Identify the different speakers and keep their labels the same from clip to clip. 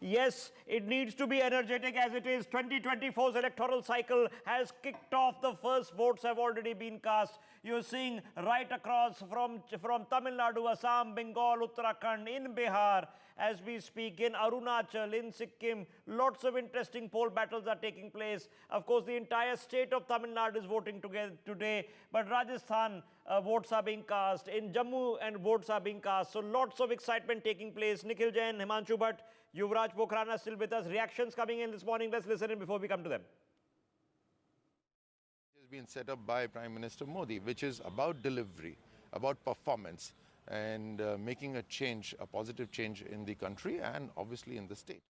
Speaker 1: Yes, it needs to be energetic as it is. 2024's electoral cycle has kicked off. The first votes have already been cast. You're seeing right across from Tamil Nadu, Assam, Bengal, Uttarakhand, in Bihar, as we speak, in Arunachal, in Sikkim. Lots of interesting poll battles are taking place. Of course, the entire state of Tamil Nadu is voting together today, but Rajasthan votes are being cast. In Jammu and votes are being cast. So lots of excitement taking place. Nikhil Jain, Himanshu Bhatt, Yuvraj Pokhrana still with us. Reactions coming in this morning. Let's listen in before we come to them.
Speaker 2: Has been set up by Prime Minister Modi, which is about delivery, about performance, and making a change, a positive change in the country and obviously in the state.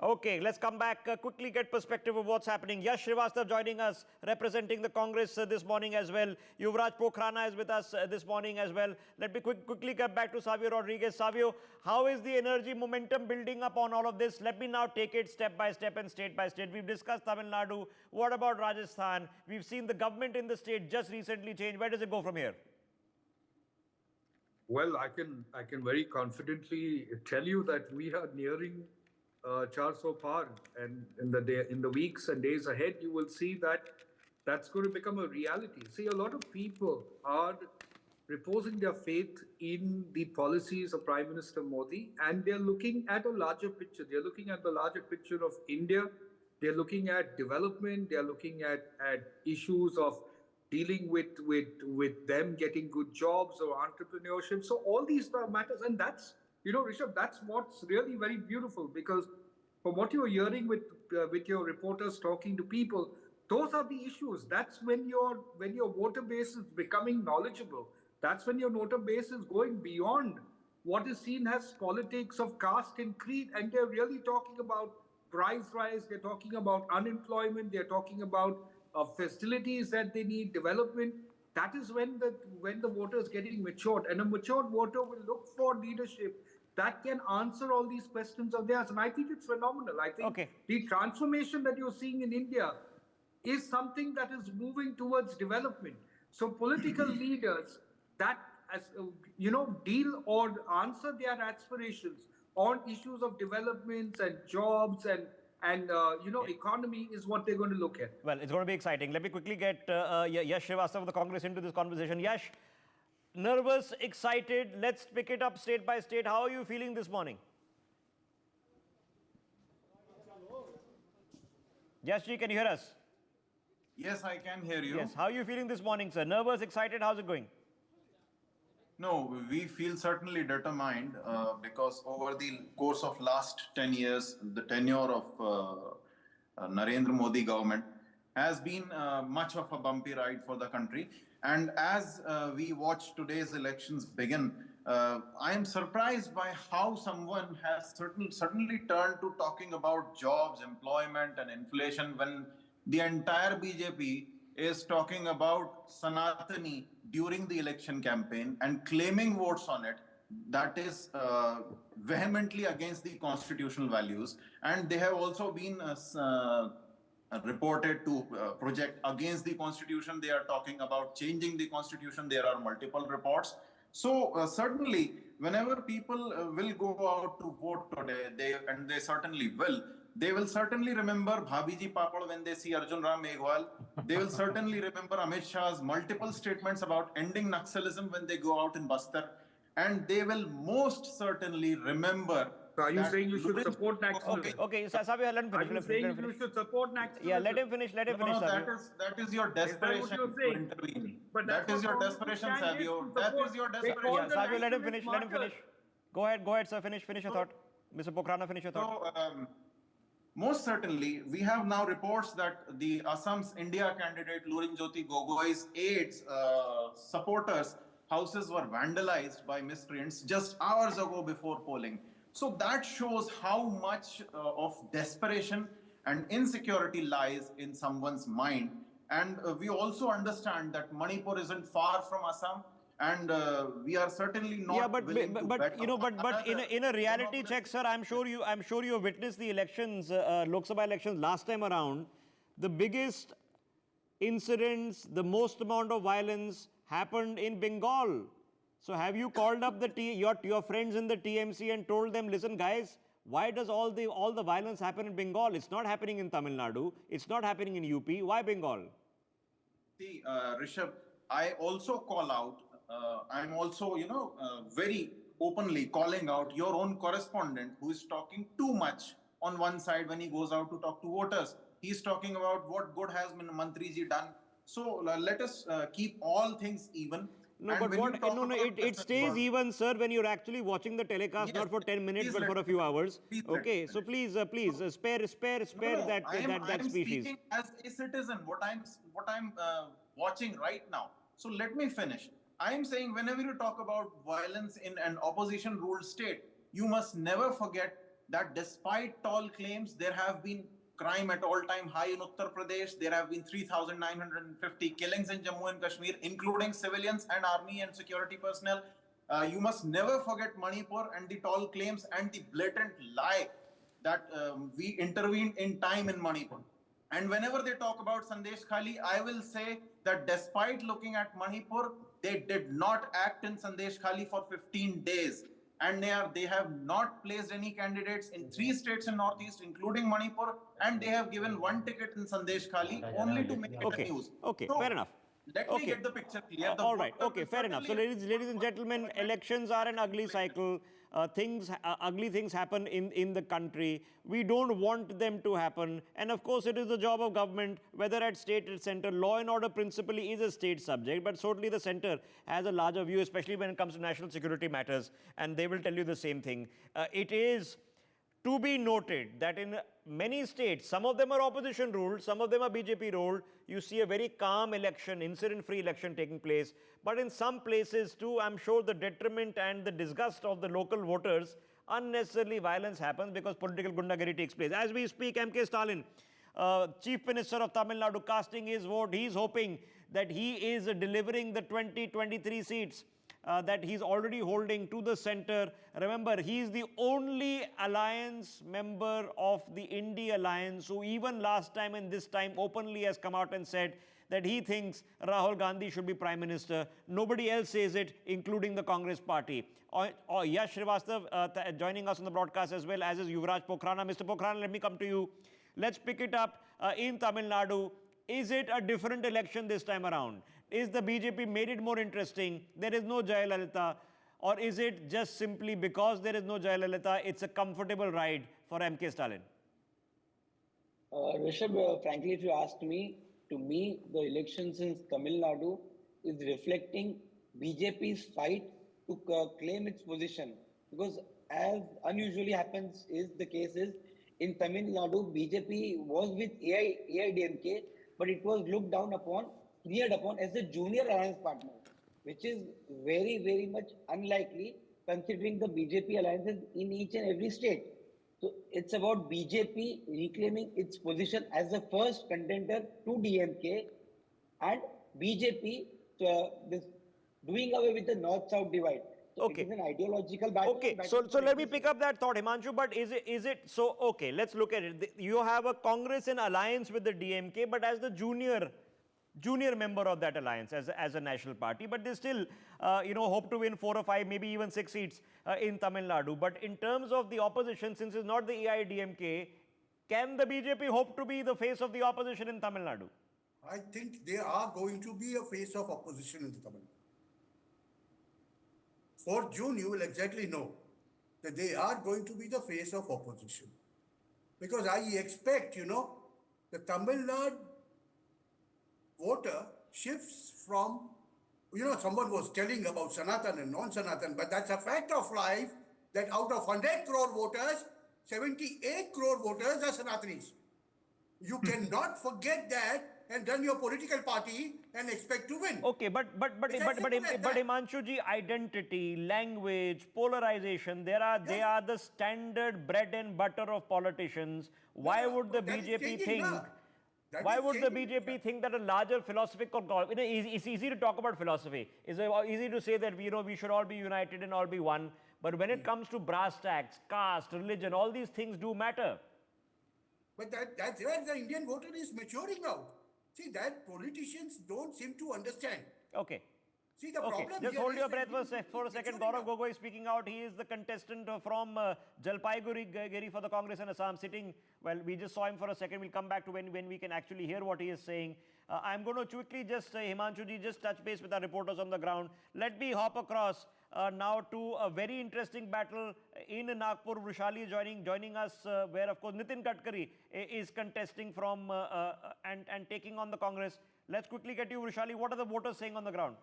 Speaker 1: Okay, let's come back, quickly get perspective of what's happening. Yash Srivastava joining us, representing the Congress this morning as well. Yuvraj Pokhrana is with us this morning as well. Let me quickly get back to Savio Rodriguez. Savio, how is the energy momentum building up on all of this? Let me now take it step by step and state by state. We've discussed Tamil Nadu. What about Rajasthan? We've seen the government in the state just recently change. Where does it go from here?
Speaker 3: Well, I can very confidently tell you that we are nearing 400 Par, and in the weeks and days ahead, you will see that that's going to become a reality. See, a lot of people are reposing their faith in the policies of Prime Minister Modi, and they're looking at a larger picture. They're looking at the larger picture of India. They're looking at development. They're looking at issues of dealing with them getting good jobs or entrepreneurship. So all these matters, and that's, Rishabh, that's what's really very beautiful, because from what you're hearing with your reporters talking to people, those are the issues. That's when your voter base is becoming knowledgeable. That's when your voter base is going beyond what is seen as politics of caste and creed, and they're really talking about price rise. They're talking about unemployment. They're talking about facilities that they need, development. That is when the voter is getting matured, and a matured voter will look for leadership that can answer all these questions of theirs. And I think it's phenomenal. I think the transformation that you're seeing in India is something that is moving towards development. So political leaders that, deal or answer their aspirations on issues of developments and jobs and economy is what they're going to look at.
Speaker 1: Well, it's going to be exciting. Let me quickly get Yash Srivastava of the Congress into this conversation. Yash, nervous, excited? Let's pick it up state by state. How are you feeling this morning? Yashji, can you hear us?
Speaker 4: Yes, I can hear you.
Speaker 1: Yes. How are you feeling this morning, sir? Nervous, excited? How's it going?
Speaker 4: No, we feel certainly determined because over the course of last 10 years, the tenure of Narendra Modi government has been much of a bumpy ride for the country. And as we watch today's elections begin, I am surprised by how someone has certainly turned to talking about jobs, employment and inflation when the entire BJP is talking about Sanatani during the election campaign and claiming votes on it. That is vehemently against the constitutional values. And they have also been reported to project against the constitution. They are talking about changing the constitution. There are multiple reports. So certainly, whenever people will go out to vote today, they certainly will, they will certainly remember Bhabiji Papad when they see Arjun Ram Meghwal. They will certainly remember Amit Shah's multiple statements about ending Naxalism when they go out in Bastar. And they will most certainly remember.
Speaker 3: So are you saying you should support Naxalism?
Speaker 1: Okay, Savio, let him finish.
Speaker 3: Are you saying you should support Naxalism?
Speaker 1: Yeah, let him finish. Let him finish.
Speaker 4: That is your desperation to intervene.
Speaker 3: But
Speaker 4: that is your desperation, Savio. That is your desperation.
Speaker 1: Yeah, Savio, let him finish. Let him finish. Go ahead, sir. Finish your thought. Mr. Pokhrana, finish your thought.
Speaker 4: So, most certainly, we have now reports that the Assam's India candidate Lurin Jyoti Gogoi's aides, supporters, houses were vandalized by miscreants just hours ago before polling. So that shows how much of desperation and insecurity lies in someone's mind. And we also understand that Manipur isn't far from Assam. And we are certainly not.
Speaker 1: Yeah, but in a reality check, sir, I'm sure you witnessed the elections, Lok Sabha elections last time around. The biggest incidents, the most amount of violence happened in Bengal. So have you called up your friends in the TMC and told them, listen, guys, Why does all the violence happen in Bengal? It's not happening in Tamil Nadu. It's not happening in UP. Why Bengal?
Speaker 4: See, Rishabh, I also call out, I'm also, very openly calling out your own correspondent who is talking too much on one side when he goes out to talk to voters. He's talking about what good has Mantriji done. So let us keep all things even.
Speaker 1: No,
Speaker 4: And
Speaker 1: but
Speaker 4: when you
Speaker 1: what?
Speaker 4: talk
Speaker 1: No, no.
Speaker 4: about
Speaker 1: It
Speaker 4: Western
Speaker 1: stays
Speaker 4: world-
Speaker 1: even, sir, when you're actually watching the telecast,
Speaker 4: Yes,
Speaker 1: not for 10 minutes,
Speaker 4: please
Speaker 1: but
Speaker 4: let
Speaker 1: for a
Speaker 4: me
Speaker 1: few
Speaker 4: finish.
Speaker 1: hours.
Speaker 4: Please let
Speaker 1: Okay,
Speaker 4: me
Speaker 1: so
Speaker 4: finish.
Speaker 1: please, spare
Speaker 4: No,
Speaker 1: that
Speaker 4: I am
Speaker 1: species.
Speaker 4: speaking as a citizen. What I'm watching right now. So let me finish. I am saying whenever you talk about violence in an opposition-ruled state, you must never forget that despite tall claims, there have been crime at all-time high in Uttar Pradesh. There have been 3,950 killings in Jammu and Kashmir, including civilians and army and security personnel. You must never forget Manipur and the tall claims and the blatant lie that we intervened in time in Manipur. And whenever they talk about Sandesh Khali, I will say that despite looking at Manipur, they did not act in Sandesh Khali for 15 days. And they have not placed any candidates in 3 states in Northeast, including Manipur, and they have given 1 ticket in Sandesh Khali only to make it
Speaker 1: Okay,
Speaker 4: a news.
Speaker 1: okay,
Speaker 4: So,
Speaker 1: fair enough.
Speaker 4: Let me get the picture clear. The
Speaker 1: All right.
Speaker 4: voter
Speaker 1: Okay.
Speaker 4: will
Speaker 1: Fair enough. So,
Speaker 4: certainly-
Speaker 1: ladies and gentlemen, elections are an ugly cycle. Ugly things happen in the country. We don't want them to happen. And of course, it is the job of government, whether at state or center. Law and order principally is a state subject, but certainly the center has a larger view, especially when it comes to national security matters. And they will tell you the same thing. It is to be noted that in many states, some of them are opposition ruled, some of them are BJP ruled, you see a very calm election, incident-free election taking place. But in some places too, I'm sure the detriment and the disgust of the local voters, unnecessarily violence happens because political gundagiri takes place. As we speak, M.K. Stalin, Chief Minister of Tamil Nadu, casting his vote, he's hoping that he is delivering the 2023 seats that he's already holding to the center. Remember, he is the only alliance member of the India Alliance who even last time and this time openly has come out and said that he thinks Rahul Gandhi should be Prime Minister. Nobody else says it, including the Congress Party. Yash Srivastav joining us on the broadcast as well, as is Yuvraj Pokhrana. Mr. Pokhrana, let me come to you. Let's pick it up in Tamil Nadu. Is it a different election this time around? Is the BJP made it more interesting? There is no Jayalalitha. Or is it just simply because there is no Jayalalitha, it's a comfortable ride for M.K. Stalin?
Speaker 5: Rishabh, frankly, if you ask me, to me, the elections in Tamil Nadu is reflecting BJP's fight to claim its position. Because as unusually happens is the case is, in Tamil Nadu, BJP was with AIDMK, but it was looked down upon, sneered upon as a junior alliance partner, which is very, very much unlikely considering the BJP alliances in each and every state. So it's about BJP reclaiming its position as the first contender to DMK and BJP doing away with the north-south divide. So
Speaker 1: Okay.
Speaker 5: it is an ideological battle.
Speaker 1: Okay,
Speaker 5: battle
Speaker 1: so
Speaker 5: for
Speaker 1: let me
Speaker 5: existence.
Speaker 1: pick up that thought, Himanshu, but is it, so, okay, let's look at it. You have a Congress in alliance with the DMK, but as the junior member of that alliance as a national party, but they still, hope to win 4 or 5, maybe even 6 seats in Tamil Nadu. But in terms of the opposition, since it's not the AIDMK, can the BJP hope to be the face of the opposition in Tamil Nadu?
Speaker 6: I think they are going to be a face of opposition in the Tamil Nadu. For June, you will exactly know that they are going to be the face of opposition. Because I expect, the Tamil Nadu voter shifts from, someone was telling about Sanatan and non-Sanatan, but that's a fact of life that out of 100 crore voters, 78 crore voters are Sanatanis. You cannot forget that and run your political party and expect to win.
Speaker 1: Okay, but Himanshu ji, identity, language, polarization, they are the standard bread and butter of politicians. Why would the
Speaker 6: that is
Speaker 1: BJP
Speaker 6: changing
Speaker 1: think?
Speaker 6: now. That
Speaker 1: Why
Speaker 6: is
Speaker 1: would the
Speaker 6: changing.
Speaker 1: BJP think that a larger philosophical call? It's easy to talk about philosophy. It's easy to say that we should all be united and all be one. But when it comes to brass tacks, caste, religion, all these things do matter.
Speaker 6: But that's where the Indian voter is maturing now. See, that politicians don't seem to understand.
Speaker 1: Okay.
Speaker 6: See, the
Speaker 1: Okay,
Speaker 6: problem
Speaker 1: just
Speaker 6: here
Speaker 1: hold
Speaker 6: is
Speaker 1: your
Speaker 6: that
Speaker 1: breath
Speaker 6: we-
Speaker 1: for a second.
Speaker 6: maturing
Speaker 1: Gaurav
Speaker 6: up.
Speaker 1: Gogoi speaking out. He is the contestant from Jalpaiguri for the Congress in Assam, sitting. Well, we just saw him for a second. We'll come back to when we can actually hear what he is saying. I'm going to quickly just, Himanshuji, just touch base with our reporters on the ground. Let me hop across now to a very interesting battle in Nagpur. Vrushali joining us, where of course Nitin Gadkari is contesting from and taking on the Congress. Let's quickly get you, Vrushali. What are the voters saying on the ground?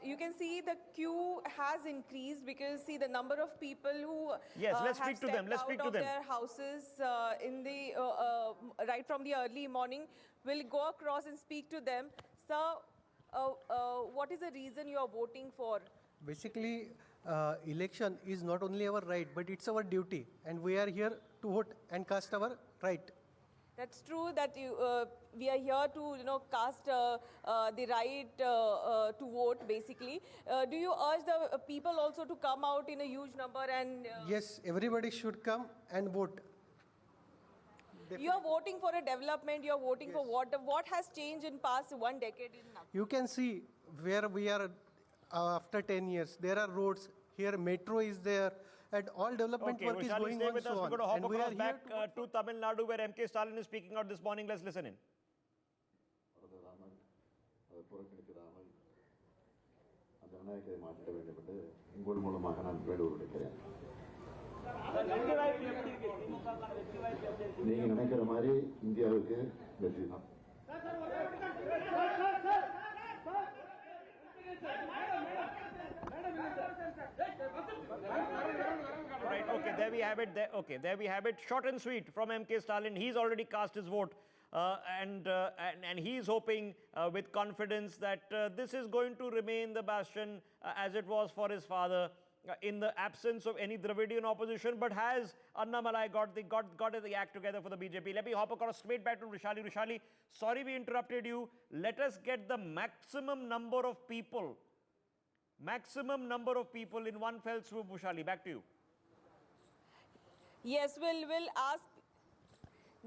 Speaker 7: You can see the queue has increased because see the number of people who
Speaker 1: Yes, let's
Speaker 7: have
Speaker 1: speak to them.
Speaker 7: stepped
Speaker 1: Let's
Speaker 7: out
Speaker 1: speak to
Speaker 7: of
Speaker 1: them.
Speaker 7: their houses in the right from the early morning will go across and speak to them. Sir, what is the reason you are voting for?
Speaker 8: Basically, election is not only our right, but it's our duty, and we are here to vote and cast our right.
Speaker 7: That's true that we are here to cast the right to vote basically. Do you urge the people also to come out in a huge number and
Speaker 8: Yes, everybody should come and vote.
Speaker 7: you are voting for a development, you are voting for what has changed in past 1 decade in Nagpur?
Speaker 8: You can see where we are after 10 years. There are roads here, metro is there, and all development
Speaker 1: Okay,
Speaker 8: work is
Speaker 1: Vrushali,
Speaker 8: going
Speaker 1: stay
Speaker 8: on.
Speaker 1: with us.
Speaker 8: So
Speaker 1: We're
Speaker 8: on.
Speaker 1: going to hop
Speaker 8: And we are
Speaker 1: across
Speaker 8: here
Speaker 1: back to Tamil Nadu, where MK Stalin is speaking out this morning. Let's listen in.
Speaker 9: ஜனநாயகத்தை மாற்றிட வேண்டும் என்று உங்கள் மூலமாக நான் வேண்டுகோள் விடுக்கிறேன். நீங்க நினைக்கிற மாதிரி இந்தியாவுக்கு வெற்றி தான்.
Speaker 1: Right, okay, there we have it. There we have it. Short and sweet from MK Stalin. He's already cast his vote. And he's hoping with confidence that this is going to remain the bastion as it was for his father in the absence of any Dravidian opposition. But has Annamalai got the act together for the BJP? Let me hop across straight back to Vrushali. Vrushali, sorry we interrupted you. Let us get the maximum number of people in one fell swoop. Vrushali, back to you.
Speaker 7: Yes, we'll ask.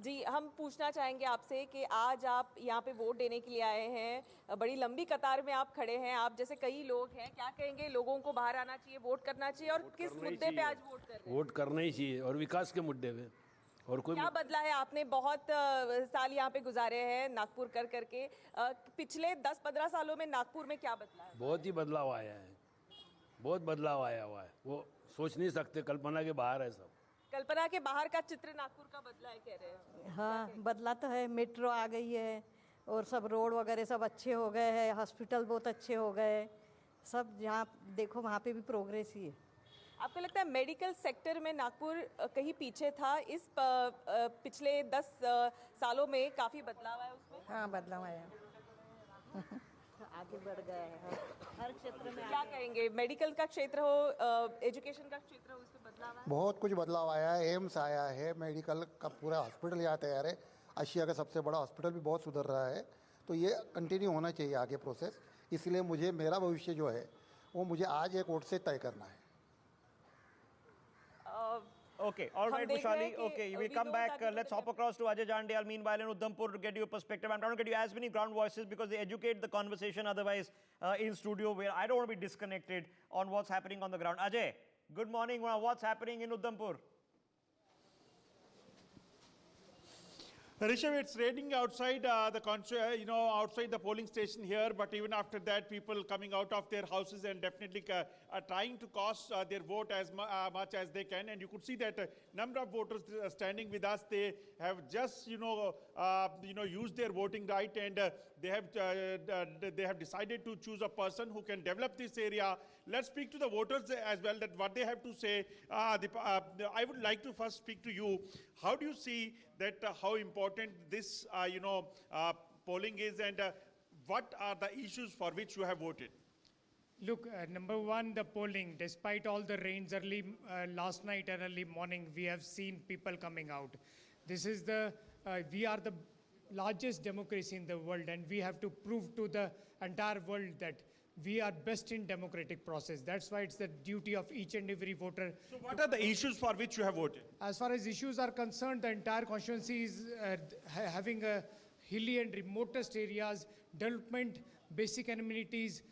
Speaker 7: जी हम पूछना चाहेंगे आपसे कि आज आप यहाँ पे vote देने के लिए आए हैं, बड़ी लंबी कतार में आप खड़े हैं, आप जैसे कई लोग हैं, क्या कहेंगे? लोगों को बाहर आना चाहिए, वोट करना चाहिए, और किस मुद्दे पे आज वोट कर रहे हैं?
Speaker 10: वोट करना ही चाहिए और विकास के मुद्दे पे। और कोई
Speaker 7: क्या बदला है? आपने बहुत साल यहाँ पे गुजारे हैं नागपुर कर करके, पिछले 10-15 सालों में नागपुर में क्या बदला है?
Speaker 10: बहुत ही बदलाव आया है, बहुत बदलाव आया हुआ है, वो सोच नहीं सकते, कल्पना के बाहर है सब।
Speaker 7: कल्पना के बाहर का चित्र नागपुर का बदला है कह रहे हैं?
Speaker 11: हाँ, बदला तो है, मेट्रो आ गई है और सब रोड वगैरह सब अच्छे हो गए हैं, हॉस्पिटल बहुत अच्छे हो गए, सब जहाँ देखो वहाँ पे भी प्रोग्रेस ही है।
Speaker 7: आपको लगता है मेडिकल सेक्टर में नागपुर कहीं पीछे था? इस पिछले 10 सालों में काफ़ी बदलाव आया उसमें?
Speaker 11: हाँ, बदलाव आया आगे बढ़ गया है हर क्षेत्र में।
Speaker 7: क्या कहेंगे? मेडिकल का क्षेत्र हो, एजुकेशन का क्षेत्र हो, उसमें बदलाव आया?
Speaker 12: बहुत कुछ बदलाव आया है, एम्स आया है, मेडिकल का पूरा हॉस्पिटल यहाँ तैयार है, एशिया का सबसे बड़ा हॉस्पिटल भी बहुत सुधर रहा है, तो ये कंटिन्यू होना चाहिए आगे प्रोसेस। इसलिए मुझे मेरा भविष्य जो है वो मुझे आज एक वोट से तय करना है।
Speaker 1: Okay, all right, Vrushali. Okay, we come back. Let's hop across to Ajay Jandiyal. Meanwhile, in Udhampur, to get your perspective. I'm trying to get you as many ground voices because they educate the conversation otherwise in studio, where I don't want to be disconnected on what's happening on the ground. Ajay, good morning. What's happening in Udhampur?
Speaker 13: Rishabh, it's raining outside outside the polling station here, but even after that, people coming out of their houses and definitely are trying to cast their vote as much as they can. And you could see that number of voters standing with us, they have just used their voting right, and they have decided to choose a person who can develop this area. Let's speak to the voters as well, that what they have to say. I would like to first speak to you. How do you see that how important this polling is, and what are the issues for which you have voted?
Speaker 14: Look, number one, the polling. Despite all the rains early last night and early morning, we have seen people coming out. This is we are the largest democracy in the world, and we have to prove to the entire world that we are best in democratic process. That's why it's the duty of each and every voter.
Speaker 13: So what are the issues for which you have voted?
Speaker 14: As far as issues are concerned, the entire constituency is having a hilly and remotest areas, development, basic amenities,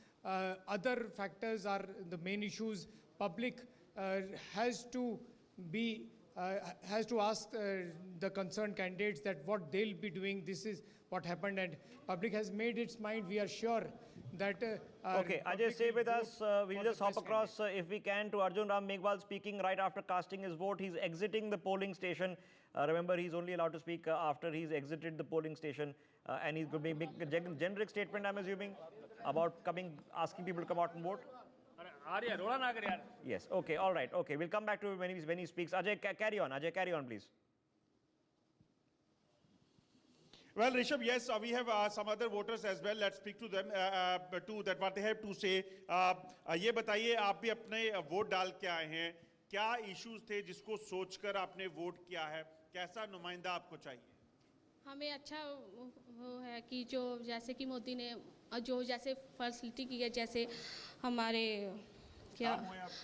Speaker 14: other factors are the main issues. Public has to ask the concerned candidates that what they'll be doing. This is what happened, and public has made its mind. We are sure that.
Speaker 1: Okay, Ajay, stay with us. We'll just hop across, if we can, to Arjun Ram Meghwal speaking right after casting his vote. He's exiting the polling station. Remember, he's only allowed to speak after he's exited the polling station, and he's going to make a generic statement, I'm assuming, about asking people to come out and vote. Yes. Okay. All right. Okay. We'll come back to him when he speaks. Ajay, carry on. Ajay, carry on, please.
Speaker 13: Well, Rishabh, yes, we have some other voters as well. Let's speak to them, to that what they have to say. ये बताइए, आप भी अपने vote डाल के आए हैं. क्या इश्यूज थे जिसको सोचकर आपने वोट किया है? कैसा नुमाइंदा आपको चाहिए?
Speaker 15: हमें अच्छा वो है कि जो जैसे कि मोदी ने जो जैसे फैसिलिटी की है, जैसे हमारे क्या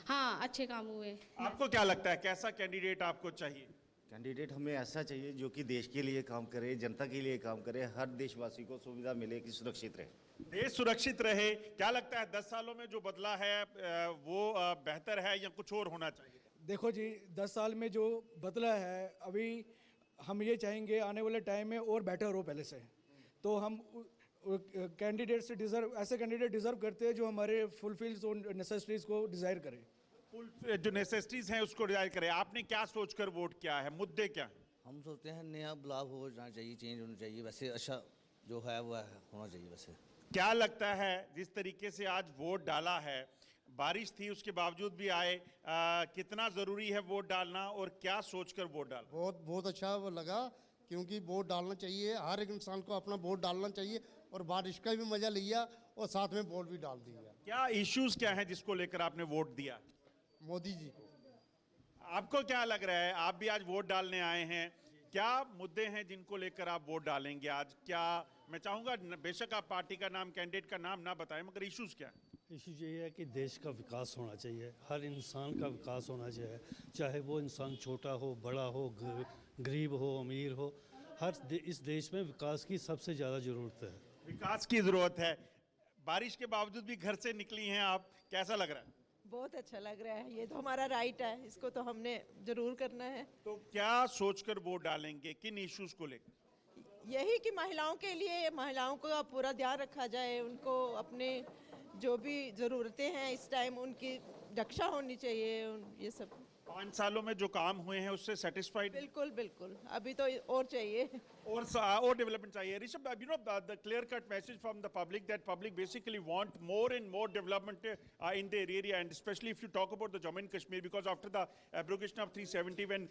Speaker 15: हाँ अच्छे काम हुए.
Speaker 13: आपको क्या लगता है कैसा कैंडिडेट आपको चाहिए?
Speaker 16: कैंडिडेट हमें ऐसा चाहिए जो कि देश के लिए काम करे, जनता के लिए काम करे, हर देशवासी को सुविधा मिले, कि सुरक्षित रहे.
Speaker 13: देश सुरक्षित रहे. क्या लगता है 10 सालों में जो बदला है वो बेहतर है या कुछ और होना चाहिए?
Speaker 17: देखो जी, 10 साल में जो बदला है, अभी हम ये चाहेंगे आने वाले टाइम में और बेटर हो पहले से. तो हम कैंडिडेट से ऐसे कैंडिडेट डिजर्व करते हैं जो हमारे फुलफिल्स और नेसेसिटीज को डिजायर करें.
Speaker 13: जो नेसेसिटीज हैं उसको डिजायर करें. आपने क्या सोचकर वोट किया है? मुद्दे क्या हैं?
Speaker 18: हम सोचते हैं नया बदलाव हो जाना चाहिए, चेंज होना चाहिए. वैसे अच्छा जो है वो होना चाहिए. वैसे
Speaker 13: क्या लगता है जिस तरीके से आज वोट डाला है, बारिश थी उसके बावजूद भी आए, कितना जरूरी है वोट डालना और क्या सोचकर वोट डाला?
Speaker 19: बहुत अच्छा लगा, क्योंकि वोट डालना चाहिए. हर एक इंसान को अपना वोट डालना चाहिए, और बारिश का भी मजा लिया और साथ में वोट भी डाल दिया.
Speaker 13: क्या इश्यूज क्या हैं जिसको लेकर आपने वोट दिया?
Speaker 19: मोदी जी को.
Speaker 13: आपको क्या लग रहा है? आप भी आज वोट डालने आए हैं, क्या मुद्दे हैं जिनको लेकर आप वोट डालेंगे आज? क्या मैं चाहूंगा बेशक आप पार्टी का नाम, कैंडिडेट का नाम ना बताएं, मगर इश्यूज क्या है?
Speaker 20: इशू ये है कि देश का विकास होना चाहिए, हर इंसान का विकास होना चाहिए, चाहे वो इंसान छोटा हो, बड़ा हो, गरीब हो, अमीर हो. इस देश में विकास की सबसे ज़्यादा ज़रूरत है.
Speaker 13: विकास की ज़रूरत है. बारिश के बावजूद भी घर से निकली हैं आप, कैसा लग रहा है?
Speaker 21: बहुत अच्छा लग रहा है. ये तो हमारा राइट है, इसको तो हमने जरूर करना है.
Speaker 13: तो क्या सोचकर वोट डालेंगे, किन इश्यूज को लेकर?
Speaker 21: यही कि महिलाओं के लिए, महिलाओं का पूरा ध्यान रखा जाए, उनको अपने जो भी ज़रूरतें हैं इस टाइम उनकी रक्षा होनी चाहिए. ये सब
Speaker 13: 5 सालों में जो काम हुए हैं उससे सेटिस्फाइड?
Speaker 21: बिल्कुल बिल्कुल. अभी तो और चाहिए,
Speaker 13: और डेवलपमेंट चाहिए. Rishabh, you know, the clear-cut message from the public that public basically want more and more development in their area, and especially if you talk about the Jammu and Kashmir, because after the abrogation of 370, when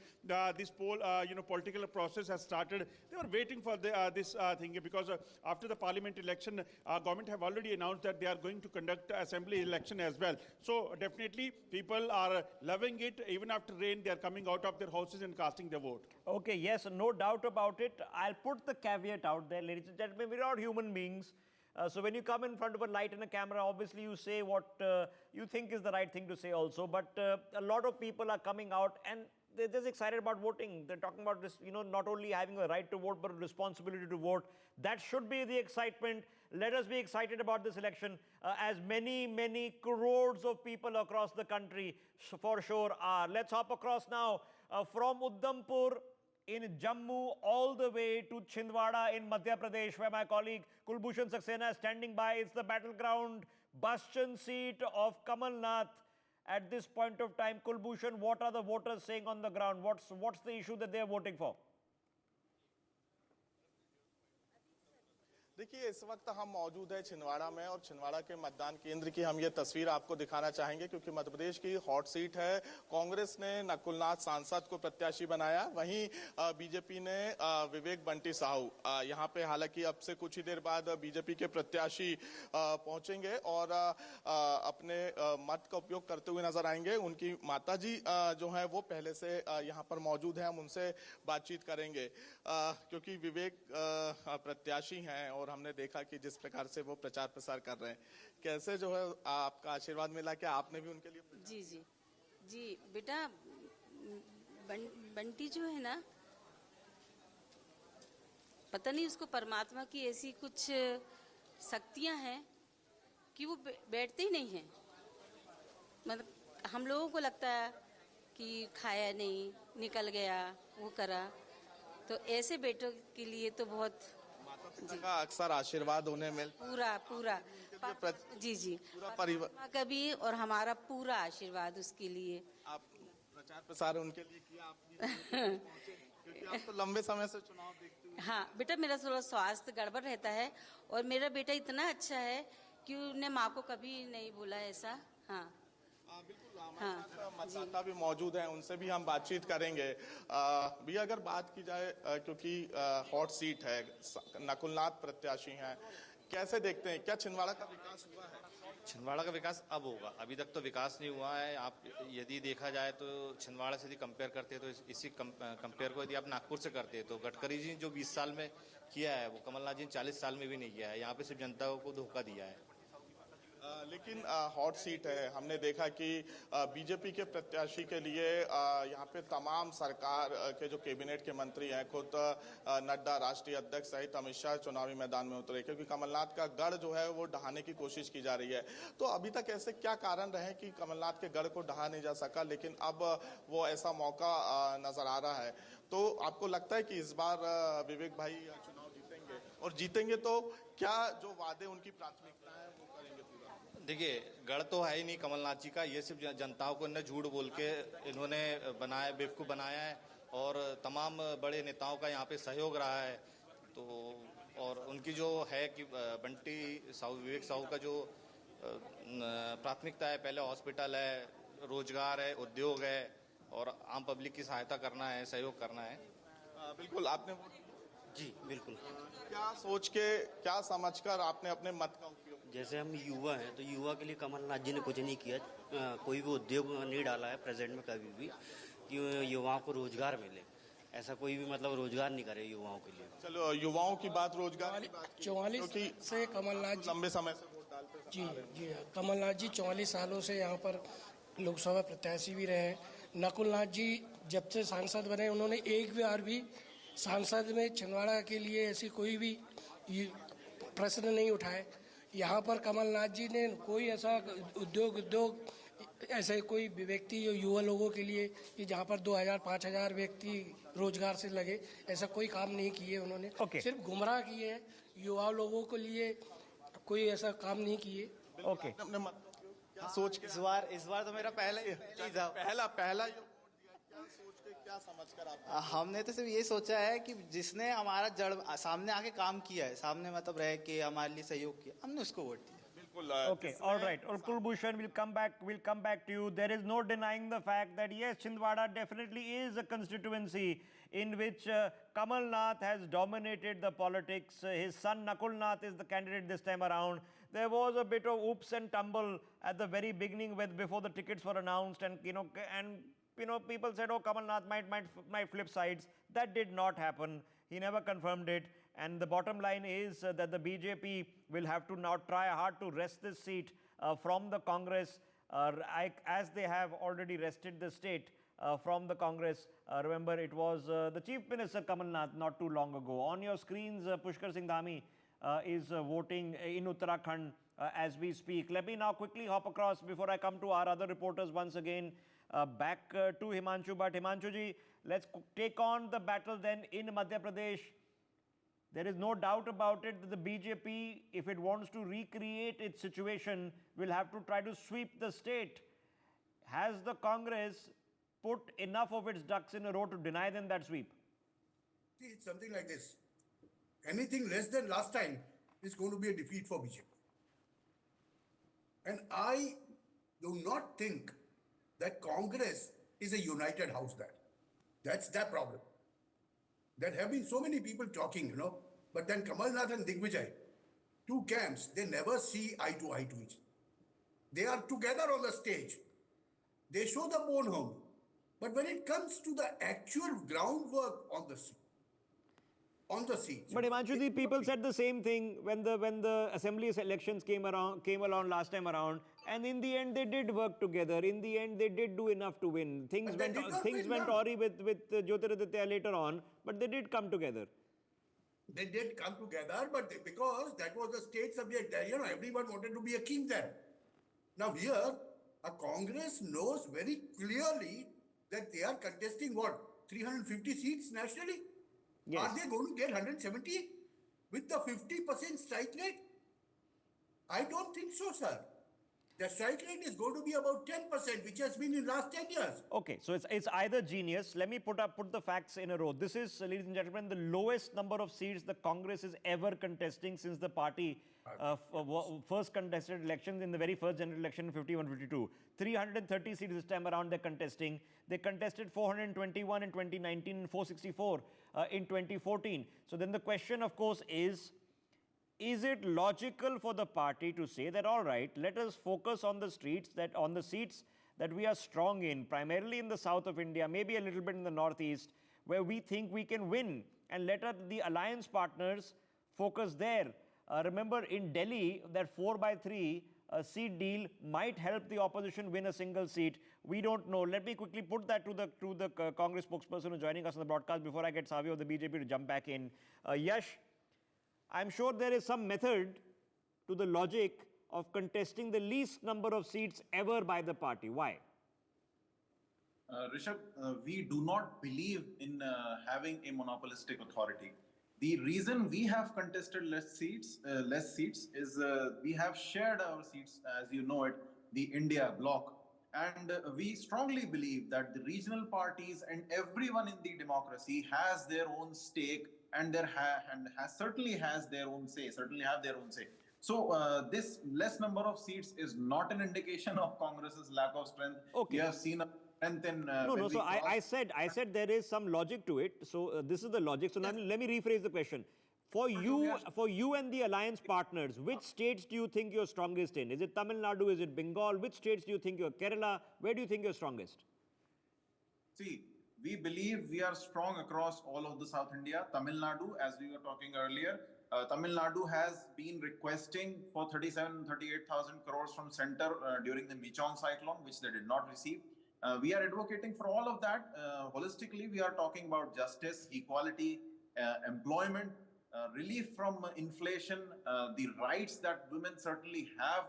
Speaker 13: this political process has started, they were waiting for this thing, because after the parliament election, government have already announced that they are going to conduct assembly election as well. So definitely people are loving it. Even after rain, they are coming out of their houses and casting their vote.
Speaker 1: Okay, yes, no doubt about it. I'll put the caveat out there, ladies and gentlemen. We're not human beings. So when you come in front of a light and a camera, obviously you say what you think is the right thing to say also. But a lot of people are coming out and they're just excited about voting. They're talking about this, not only having a right to vote, but a responsibility to vote. That should be the excitement. Let us be excited about this election, as many, many crores of people across the country for sure are. Let's hop across now from Udhampur in Jammu all the way to Chhindwara in Madhya Pradesh, where my colleague Kulbhushan Saxena is standing by. It's the battleground bastion seat of Kamal Nath. At this point of time, Kulbhushan, what are the voters saying on the ground? What's the issue that they are voting for?
Speaker 22: देखिए, इस वक्त हम मौजूद है छिंदवाड़ा में, और छिंदवाड़ा के मतदान केंद्र की हम ये तस्वीर आपको दिखाना चाहेंगे, क्योंकि मध्य प्रदेश की हॉट सीट है. कांग्रेस ने नकुलनाथ सांसद को प्रत्याशी बनाया, वहीं बीजेपी ने विवेक बंटी साहू. यहाँ पे हालांकि अब से कुछ ही देर बाद बीजेपी के प्रत्याशी पहुंचेंगे और अपने मत का उपयोग करते हुए नजर आएंगे. उनकी माताजी जो है वो पहले से यहाँ पर मौजूद है, हम उनसे बातचीत करेंगे, क्योंकि विवेक प्रत्याशी हैं और हमने देखा कि जिस प्रकार से वो प्रचार प्रसार कर रहे हैं. कैसे जो है आपका आशीर्वाद मिला, क्या आपने भी उनके लिए?
Speaker 23: जी जी जी बेटा, बंटी जो है ना, पता नहीं उसको परमात्मा की ऐसी कुछ शक्तियां हैं कि वो बैठते ही नहीं हैं। मतलब हम लोगों को लगता है कि खाया नहीं, निकल गया, वो करा, तो ऐसे बेटों के लिए तो बहुत
Speaker 22: का अक्सर आशीर्वाद उन्हें मिल
Speaker 23: पूरा जी जी
Speaker 22: पूरा परिवार
Speaker 23: का भी और हमारा पूरा आशीर्वाद उसके लिए।
Speaker 22: आप प्रचार प्रसार उनके लिए किया आपने क्योंकि आप तो लंबे समय से चुनाव देखते हुए।
Speaker 23: हाँ बेटा, मेरा थोड़ा स्वास्थ्य गड़बड़ रहता है और मेरा बेटा इतना अच्छा है कि उन्हें माँ को कभी नहीं बोला ऐसा। हाँ
Speaker 22: बिल्कुल, मतदाता भी मौजूद हैं, उनसे भी हम बातचीत करेंगे। भी अगर बात की जाए क्योंकि हॉट सीट है, नकुलनाथ प्रत्याशी हैं, कैसे देखते हैं, क्या छिंदवाड़ा का विकास हुआ है?
Speaker 2: छिंदवाड़ा का विकास अब होगा, अभी तक तो विकास नहीं हुआ है। आप यदि देखा जाए तो छिंदवाड़ा से यदि कंपेयर करते हैं तो इसी कंपेयर को यदि आप नागपुर से करते हैं तो गडकरी जी जो 20 साल में किया है वो कमलनाथ जी ने 40 साल में भी नहीं किया है। यहाँ पे सिर्फ जनता को धोखा दिया है।
Speaker 22: लेकिन हॉट सीट है, हमने देखा कि बीजेपी के प्रत्याशी के लिए यहाँ पे तमाम सरकार के जो कैबिनेट के मंत्री हैं, खुद नड्डा राष्ट्रीय अध्यक्ष सहित अमित शाह चुनावी मैदान में उतरे क्योंकि कमलनाथ का गढ़ जो है वो ढहाने की कोशिश की जा रही है। तो अभी तक ऐसे क्या कारण रहे कि कमलनाथ के गढ़ को ढहा नहीं जा सका, लेकिन अब वो ऐसा मौका नजर आ रहा है। तो आपको लगता है कि इस बार विवेक भाई चुनाव जीतेंगे, और जीतेंगे तो क्या जो वादे उनकी प्राथमिकता है वो करेंगे पूरा?
Speaker 2: देखिए, गढ़ तो है ही नहीं कमलनाथ जी का, ये सिर्फ जनताओं को इन्हें झूठ बोल के इन्होंने बनाया, बेवकूफ़ बनाया है। और तमाम बड़े नेताओं का यहाँ पे सहयोग रहा है। तो और उनकी जो है कि बंटी साहू, विवेक साहू का जो प्राथमिकता है, पहले हॉस्पिटल है, रोजगार है, उद्योग है और आम पब्लिक की सहायता करना है, सहयोग करना है।
Speaker 22: बिल्कुल, आपने
Speaker 2: जी बिल्कुल।
Speaker 22: क्या सोच के, क्या समझकर आपने अपने मत का उपयोग?
Speaker 3: जैसे हम युवा हैं तो युवा के लिए कमलनाथ जी ने कुछ नहीं किया, कोई भी उद्योग नहीं डाला है प्रेजेंट में कभी भी कि युवाओं को रोजगार मिले। ऐसा कोई भी मतलब रोजगार नहीं करे युवाओं के लिए।
Speaker 22: चलो युवाओं की बात, रोजगार की बात,
Speaker 4: 44 से कमलनाथ जी
Speaker 22: लंबे समय से वोट डालते
Speaker 4: जी जी कमलनाथ जी 44 सालों से यहाँ पर लोकसभा प्रत्याशी भी रहे हैं। नकुलनाथ जी जब से सांसद बने उन्होंने एक बार भी सांसद में छिंदवाड़ा के लिए ऐसी कोई भी प्रश्न नहीं उठाए। यहाँ पर कमलनाथ जी ने कोई ऐसा उद्योग ऐसे कोई व्यक्ति युवा लोगों के लिए कि जहाँ पर 2000-5000 व्यक्ति रोजगार से लगे, ऐसा कोई काम नहीं किए उन्होंने। सिर्फ गुमराह किए हैं युवा लोगों के लिए, कोई ऐसा काम नहीं किए।
Speaker 22: क्या सोच के
Speaker 2: इस बार तो मेरा
Speaker 22: पहला क्या समझकर आप?
Speaker 2: हमने तो सिर्फ ये सोचा है कि जिसने हमारा जड़ सामने आके काम किया है, सामने मतलब रह के हमारे लिए सहयोग किया, हमने उसको वोट दिया।
Speaker 1: Okay, all right. Kulbhushan, we'll come back to you. There is no denying the fact that yes, Chhindwara definitely is a constituency in which Kamal Nath has dominated the politics. His son Nakulnath is the candidate this time around. There was a bit of oops and tumble at the very beginning before the tickets were announced, and people said, oh, Kamal Nath might flip sides. That did not happen. He never confirmed it. And the bottom line is that the BJP will have to now try hard to wrest this seat from the Congress, as they have already wrested the state from the Congress. Remember, it was the Chief Minister Kamal Nath not too long ago. On your screens, Pushkar Singh Dhami is voting in Uttarakhand as we speak. Let me now quickly hop across before I come to our other reporters once again. Back to Himanshu. But Himanshu ji, let's take on the battle then in Madhya Pradesh. There is no doubt about it that the BJP, if it wants to recreate its situation, will have to try to sweep the state. Has the Congress put enough of its ducks in a row to deny them that sweep?
Speaker 6: See, it's something like this. Anything less than last time is going to be a defeat for BJP. And I do not think that Congress is a united house there. That's their problem. There have been so many people talking, but then Kamal Nath and Digvijay, two camps, they never see eye to eye to each other. They are together on the stage. They show the bone home. But when it comes to the actual groundwork on the seats.
Speaker 1: But Himanshu, the people said the same thing when the assembly elections came along last time around, and in the end they did work together. In the end they did do enough to win. Things went awry with Jyotiraditya later on, but they did come together.
Speaker 6: They did come together, but because that was the state subject there, everyone wanted to be a king there. Now here, a Congress knows very clearly that they are contesting what? 350 seats nationally?
Speaker 1: Yes.
Speaker 6: Are they going to get 170 with the 50% strike rate? I don't think so, sir. The strike rate is going to be about 10%, which has been in the last 10 years.
Speaker 1: Okay, so it's either genius. Let me put the facts in a row. This is, ladies and gentlemen, the lowest number of seats the Congress is ever contesting since the party first contested elections in the very first general election in 51-52. 330 seats this time around they're contesting. They contested 421 in 2019 and 464 in 2014. So then the question, of course, is it logical for the party to say that, all right, let us focus on the seats that we are strong in, primarily in the south of India, maybe a little bit in the northeast, where we think we can win, and let the alliance partners focus there. Remember, in Delhi, that 4/3 seat deal might help the opposition win a single seat. We don't know. Let me quickly put that to the Congress spokesperson who's joining us on the broadcast before I get Savio of the BJP to jump back in. Yash, I'm sure there is some method to the logic of contesting the least number of seats ever by the party. Why?
Speaker 5: Rishabh, we do not believe in having a monopolistic authority. The reason we have contested less seats is we have shared our seats, as you know it, the India bloc. And we strongly believe that the regional parties and everyone in the democracy has their own stake and certainly have their own say. So this less number of seats is not an indication of Congress's lack of strength.
Speaker 1: Okay.
Speaker 5: We have seen a strength in
Speaker 1: So I said there is some logic to it. So this is the logic. So now let me rephrase the question. For you and the alliance partners, which states do you think you're strongest in? Is it Tamil Nadu? Is it Bengal? Which states do you think you're Kerala? Where do you think you're strongest?
Speaker 5: See, we believe we are strong across all of the South India. Tamil Nadu, as we were talking earlier, Tamil Nadu has been requesting for 38,000 crores from center during the Michong cyclone, which they did not receive. We are advocating for all of that. Holistically, we are talking about justice, equality, employment, relief from inflation, the rights that women certainly have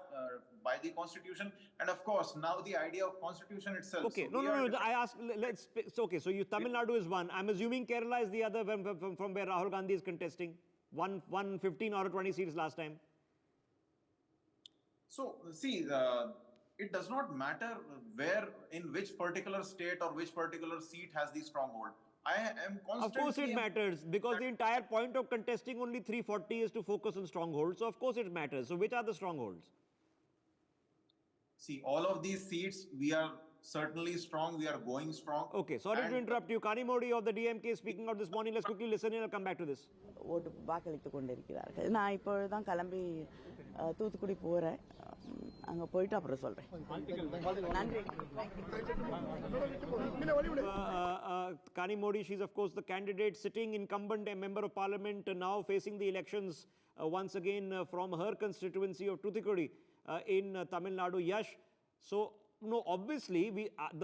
Speaker 5: by the constitution, and of course now the idea of constitution itself.
Speaker 1: Okay,
Speaker 5: So
Speaker 1: I asked. So you Tamil Nadu is one. I'm assuming Kerala is the other from where Rahul Gandhi is contesting. 15 or 20 seats last time.
Speaker 5: So see, it does not matter in which particular state or which particular seat has the stronghold. I am constantly...
Speaker 1: Of course it matters, because the entire point of contesting only 340 is to focus on strongholds. So of course it matters. So which are the strongholds?
Speaker 5: See, all of these seats, we are certainly strong. We are going strong.
Speaker 1: Okay, sorry to interrupt you. Kani Modi of the DMK speaking out this morning. Let's quickly listen in. I'll come back to this.
Speaker 8: ஓட்டு வாக்களித்து கொண்டிருக்கிறார்கள். நான் இப்பொழுது தான் கிளம்பி தூத்துக்குடி போகிறேன். அங்கே போயிட்டு அப்புறம் சொல்கிறேன். நன்றி.
Speaker 1: Kani Modi, she's of course the candidate, sitting incumbent, a member of parliament, now facing the elections once again from her constituency of Tuticorin in Tamil Nadu. Yash, so no, obviously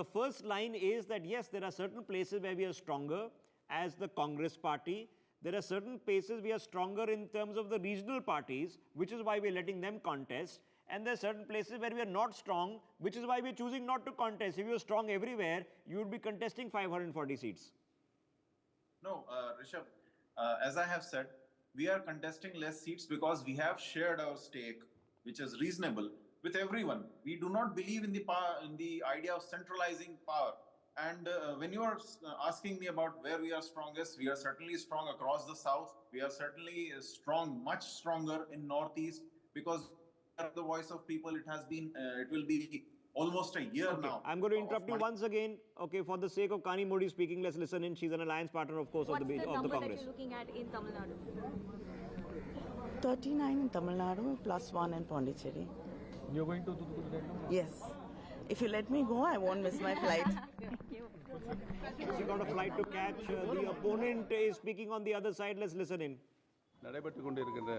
Speaker 1: the first line is that yes, there are certain places where we are stronger as the Congress party. There are certain places we are stronger in terms of the regional parties, which is why we're letting them contest. And there are certain places where we are not strong, which is why we're choosing not to contest. If you're strong everywhere, you would be contesting 540 seats.
Speaker 5: No, Rishabh, as I have said, we are contesting less seats because we have shared our stake, which is reasonable, with everyone. We do not believe in the idea of centralizing power. And when you are asking me about where we are strongest, we are certainly strong across the south. We are certainly strong, much stronger in northeast, because the voice of people, it will be almost a year now.
Speaker 1: I'm going to interrupt you once again. Okay, for the sake of Kani Modi speaking, let's listen in. She's an alliance partner, of course, of the Congress.
Speaker 7: What's the number that you're looking at in Tamil Nadu?
Speaker 8: 39 in Tamil Nadu plus 1 in Pondicherry.
Speaker 9: You're going to Tuticorin?
Speaker 8: Yes. If you let me go, I won't miss my flight.
Speaker 1: She got a flight to catch. The opponent is speaking on the other side. Let's listen in.
Speaker 9: நடைபெற்று கொண்டிருக்கின்ற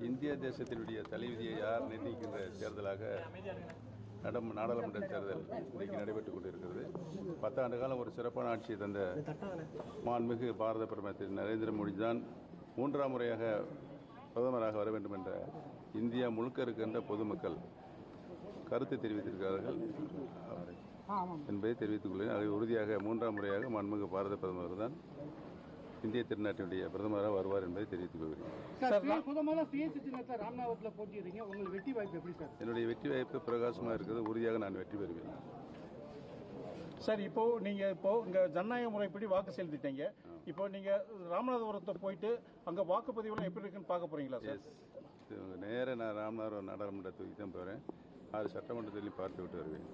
Speaker 9: இந்திய தேசத்தினுடைய தலைவிதியை யார் நிர்ணயிக்கின்ற தேர்தலாக நாடாளுமன்ற தேர்தல் இன்றைக்கு நடைபெற்றுக் கொண்டிருக்கிறது. 10 ஆண்டு காலம் ஒரு சிறப்பான ஆட்சியை தந்த மாண்புமிகு பாரத பிரதமர் திரு நரேந்திர மோடி தான் 3ஆம் முறையாக பிரதமராக வர வேண்டும் என்ற இந்தியா முழுக்க இருக்கின்ற பொதுமக்கள் கருத்து தெரிவித்திருக்கிறார்கள் என்பதை தெரிவித்துக் கொள்கிறேன். அதை உறுதியாக 3ஆம் முறையாக மாண்புமிகு பாரத பிரதமர் தான் இந்திய திருநாட்டினுடைய பிரதமராக வருவார் என்பதை தெரிவித்துக் கொள்கிறேன். என்னுடைய வெற்றி வாய்ப்பு பிரகாசமாக இருக்கிறது. உறுதியாக நான் வெற்றி பெறுவேன்.
Speaker 13: சார், இப்போ நீங்க இங்க ஜனநாயக முறைப்படி வாக்கு செலுத்திட்டீங்க. இப்போ நீங்க ராமநாதபுரத்தை போயிட்டு அங்க வாக்குப்பதிவுலாம் எப்படி இருக்குன்னு பார்க்க போறீங்களா சார்?
Speaker 9: நேர நான் ராமநாதபுரம் நாடாளுமன்ற தொகுதிக்கு தான் போகிறேன். 6 சட்டமன்றத்திலையும் பார்த்து விட்டு வருவேன்.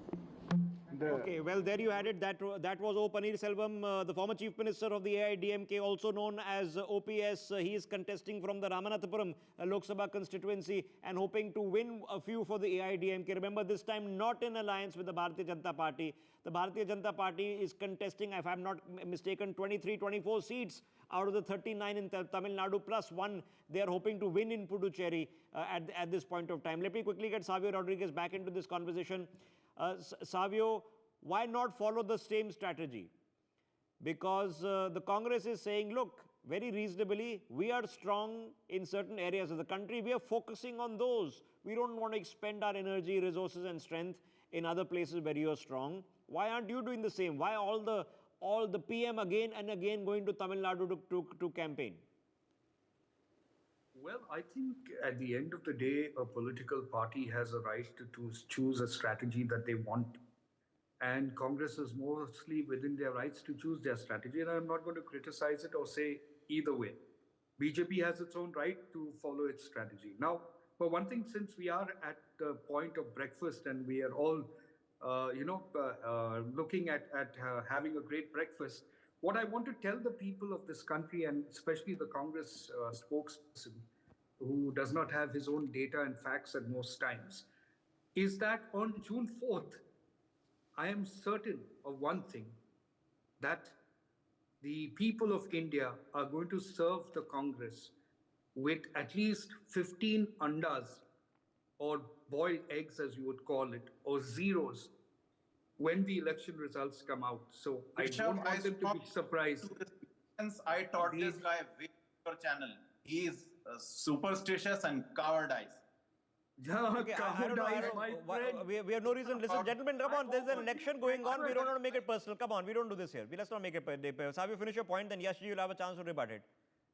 Speaker 1: Okay, well, there you had it. That was O. Pannirselvam, the former Chief Minister of the AIDMK, also known as OPS. He is contesting from the Ramanathapuram Lok Sabha constituency and hoping to win a few for the AIDMK. Remember, this time not in alliance with the Bharatiya Janata Party. The Bharatiya Janata Party is contesting, if I'm not mistaken, 23-24 seats out of the 39 in Tamil Nadu plus 1. They are hoping to win in Puducherry at this point of time. Let me quickly get Savio Rodriguez back into this conversation. Savio, why not follow the same strategy? Because the Congress is saying, look, very reasonably, we are strong in certain areas of the country. We are focusing on those. We don't want to expend our energy, resources and strength in other places where you are strong. Why aren't you doing the same? Why all the PM again and again going to Tamil Nadu to campaign?
Speaker 10: Well, I think at the end of the day, a political party has a right to choose a strategy that they want. And Congress is mostly within their rights to choose their strategy. And I'm not going to criticize it or say either way. BJP has its own right to follow its strategy. Now, for one thing, since we are at the point of breakfast and we are all, looking at having a great breakfast, what I want to tell the people of this country, and especially the Congress spokesperson, who does not have his own data and facts at most times, is that on June 4th, I am certain of one thing, that the people of India are going to serve the Congress with at least 15 andas, or boiled eggs as you would call it, or zeros, when the election results come out. So I don't want them to be surprised.
Speaker 5: Since I taught this guy your channel, he is superstitious and cowardice.
Speaker 1: Okay, I don't know. We have no reason. Listen, gentlemen, come on. There's an election going on. We don't want to make it personal. Come on, we don't do this here. Let's not make it personal. Savio, finish your point, then Yashji, you'll have a chance to rebut it.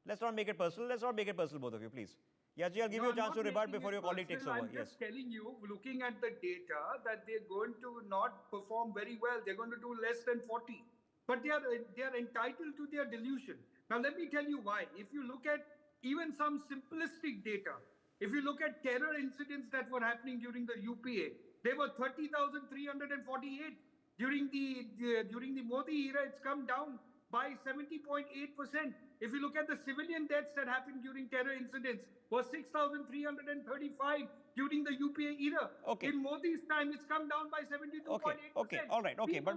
Speaker 1: Let's not make it personal. Let's not make it personal, both of you, please. Yashji, I'll give you a chance to rebut before your colleague takes over.
Speaker 10: I'm just telling you, looking at the data, that they're going to not perform very well. They're going to do less than 40. But they are entitled to their delusion. Now, let me tell you why. If you look at even some simplistic data, if you look at terror incidents that were happening during the UPA, they were 30,348. During the Modi era, it's come down by 70.8%. If you look at the civilian deaths that happened during terror incidents, was 6,335 during the UPA era.
Speaker 1: Okay.
Speaker 10: In Modi's time, it's come down by 72.8%.
Speaker 1: Okay, all right, okay. But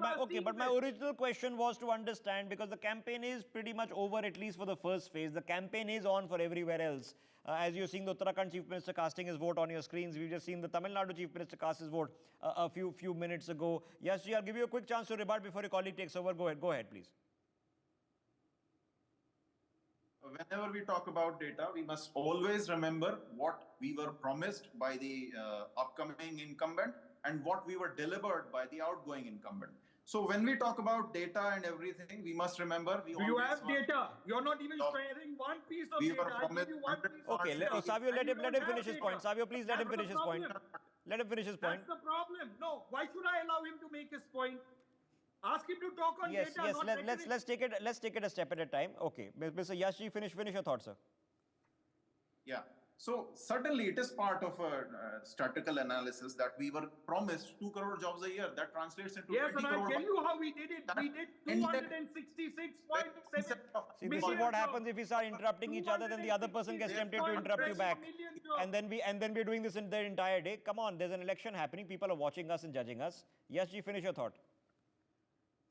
Speaker 1: my original question was to understand, because the campaign is pretty much over, at least for the first phase. The campaign is on for everywhere else. As you're seeing the Uttarakhand Chief Minister casting his vote on your screens, we've just seen the Tamil Nadu Chief Minister cast his vote a few minutes ago. Yashji, I'll give you a quick chance to rebut before your colleague takes over. Go ahead, please.
Speaker 5: Whenever we talk about data, we must always remember what we were promised by the upcoming incumbent and what we were delivered by the outgoing incumbent. So when we talk about data and everything, we must remember
Speaker 10: you have data. You're not even sharing one piece of data. I give you one piece
Speaker 1: okay, Savio, let him finish his point. Savio, please let him finish his point. Let him finish his point.
Speaker 10: That's the problem. No, why should I allow him to make his point? Ask him to talk on data.
Speaker 1: Yes, let's take it a step at a time. Okay, Mr. Yashji, finish your thought, sir.
Speaker 5: Yeah. So certainly it is part of a statistical analysis that we were promised 2 crore jobs a year. That translates into 20 crore.
Speaker 10: Yes, and I'll tell you how we did it. We did 266.7.
Speaker 1: See, this is what happens if we start interrupting each other, then the other person gets tempted to interrupt you back. And then we're doing this the entire day. Come on, there's an election happening. People are watching us and judging us. Yashji, finish your thought.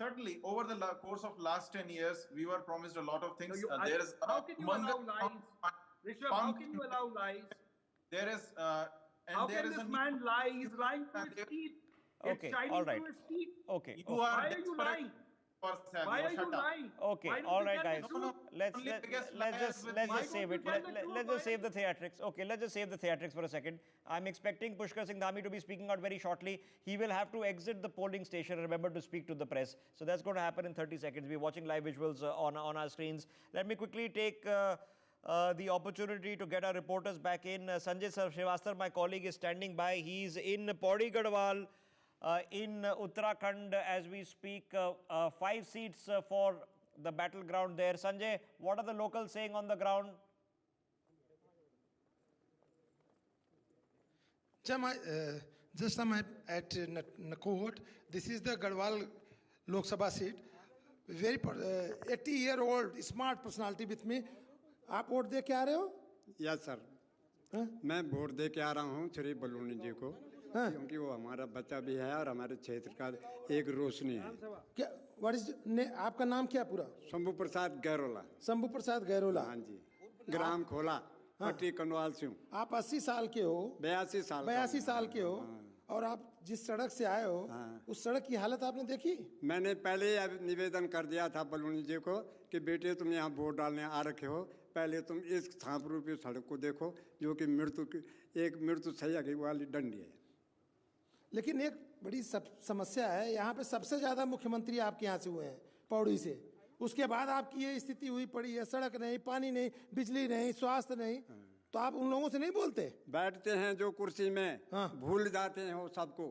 Speaker 5: Certainly, over the course of last 10 years, we were promised a lot of things. There is
Speaker 10: how can you allow lies? Rishabh, how can you allow lies?
Speaker 5: There is...
Speaker 10: how can this man lie? He's lying to his teeth. It's
Speaker 1: Okay,
Speaker 10: shining
Speaker 1: all right.
Speaker 10: through his teeth.
Speaker 1: Okay.
Speaker 5: You
Speaker 1: okay.
Speaker 5: are
Speaker 10: Why are you lying? Why are you lying?
Speaker 1: Okay,
Speaker 10: Why don't
Speaker 1: all
Speaker 10: you
Speaker 1: right,
Speaker 10: tell the
Speaker 1: guys.
Speaker 10: truth?
Speaker 1: Let's just save it. Let's just save the theatrics. Okay, let's just save the theatrics for a second. I'm expecting Pushkar Singh Dhami to be speaking out very shortly. He will have to exit the polling station and remember to speak to the press. So that's going to happen in 30 seconds. We're watching live visuals on our screens. Let me quickly take the opportunity to get our reporters back in. Sanjay Srivastava, my colleague, is standing by. He's in Pauri Garhwal. In Uttarakhand as we speak, 5 seats for the battleground there. Sanjay, what are the locals saying on the ground?
Speaker 11: Just I'm at Nakot. This is the Garhwal Lok Sabha seat. Very 80-year-old smart personality with me. आप vote दे के आ रहे हो?
Speaker 12: Yes sir, मैं vote दे के आ रहा हूँ श्री बलूनी जी को, क्योंकि वो हमारा बच्चा भी है और हमारे क्षेत्र का एक रोशनी है।
Speaker 11: क्या आपका नाम क्या पूरा?
Speaker 12: शंभू प्रसाद गैरोला।
Speaker 11: शंभू प्रसाद गैरोला।
Speaker 12: हाँ जी, ग्राम खोला, पट्टी कनवाल से हूँ।
Speaker 11: आप 80 साल के हो? 82 साल के हो। और आप जिस सड़क से आए हो, उस सड़क की हालत आपने देखी?
Speaker 12: मैंने पहले निवेदन कर दिया था बलूनी जी को कि बेटे तुम यहाँ वोट डालने आ रखे हो, पहले तुम इस सांप रूपी सड़क को देखो जो कि मृत्यु सैया वाली डंडी है।
Speaker 11: लेकिन एक बड़ी समस्या है, यहाँ पे सबसे ज्यादा मुख्यमंत्री आपके यहाँ से हुए हैं पौड़ी से, उसके बाद आपकी ये स्थिति हुई पड़ी है, सड़क नहीं, पानी नहीं, बिजली नहीं, स्वास्थ्य नहीं, तो आप उन लोगों से नहीं बोलते?
Speaker 12: बैठते हैं जो कुर्सी में, भूल जाते हैं वो सबको।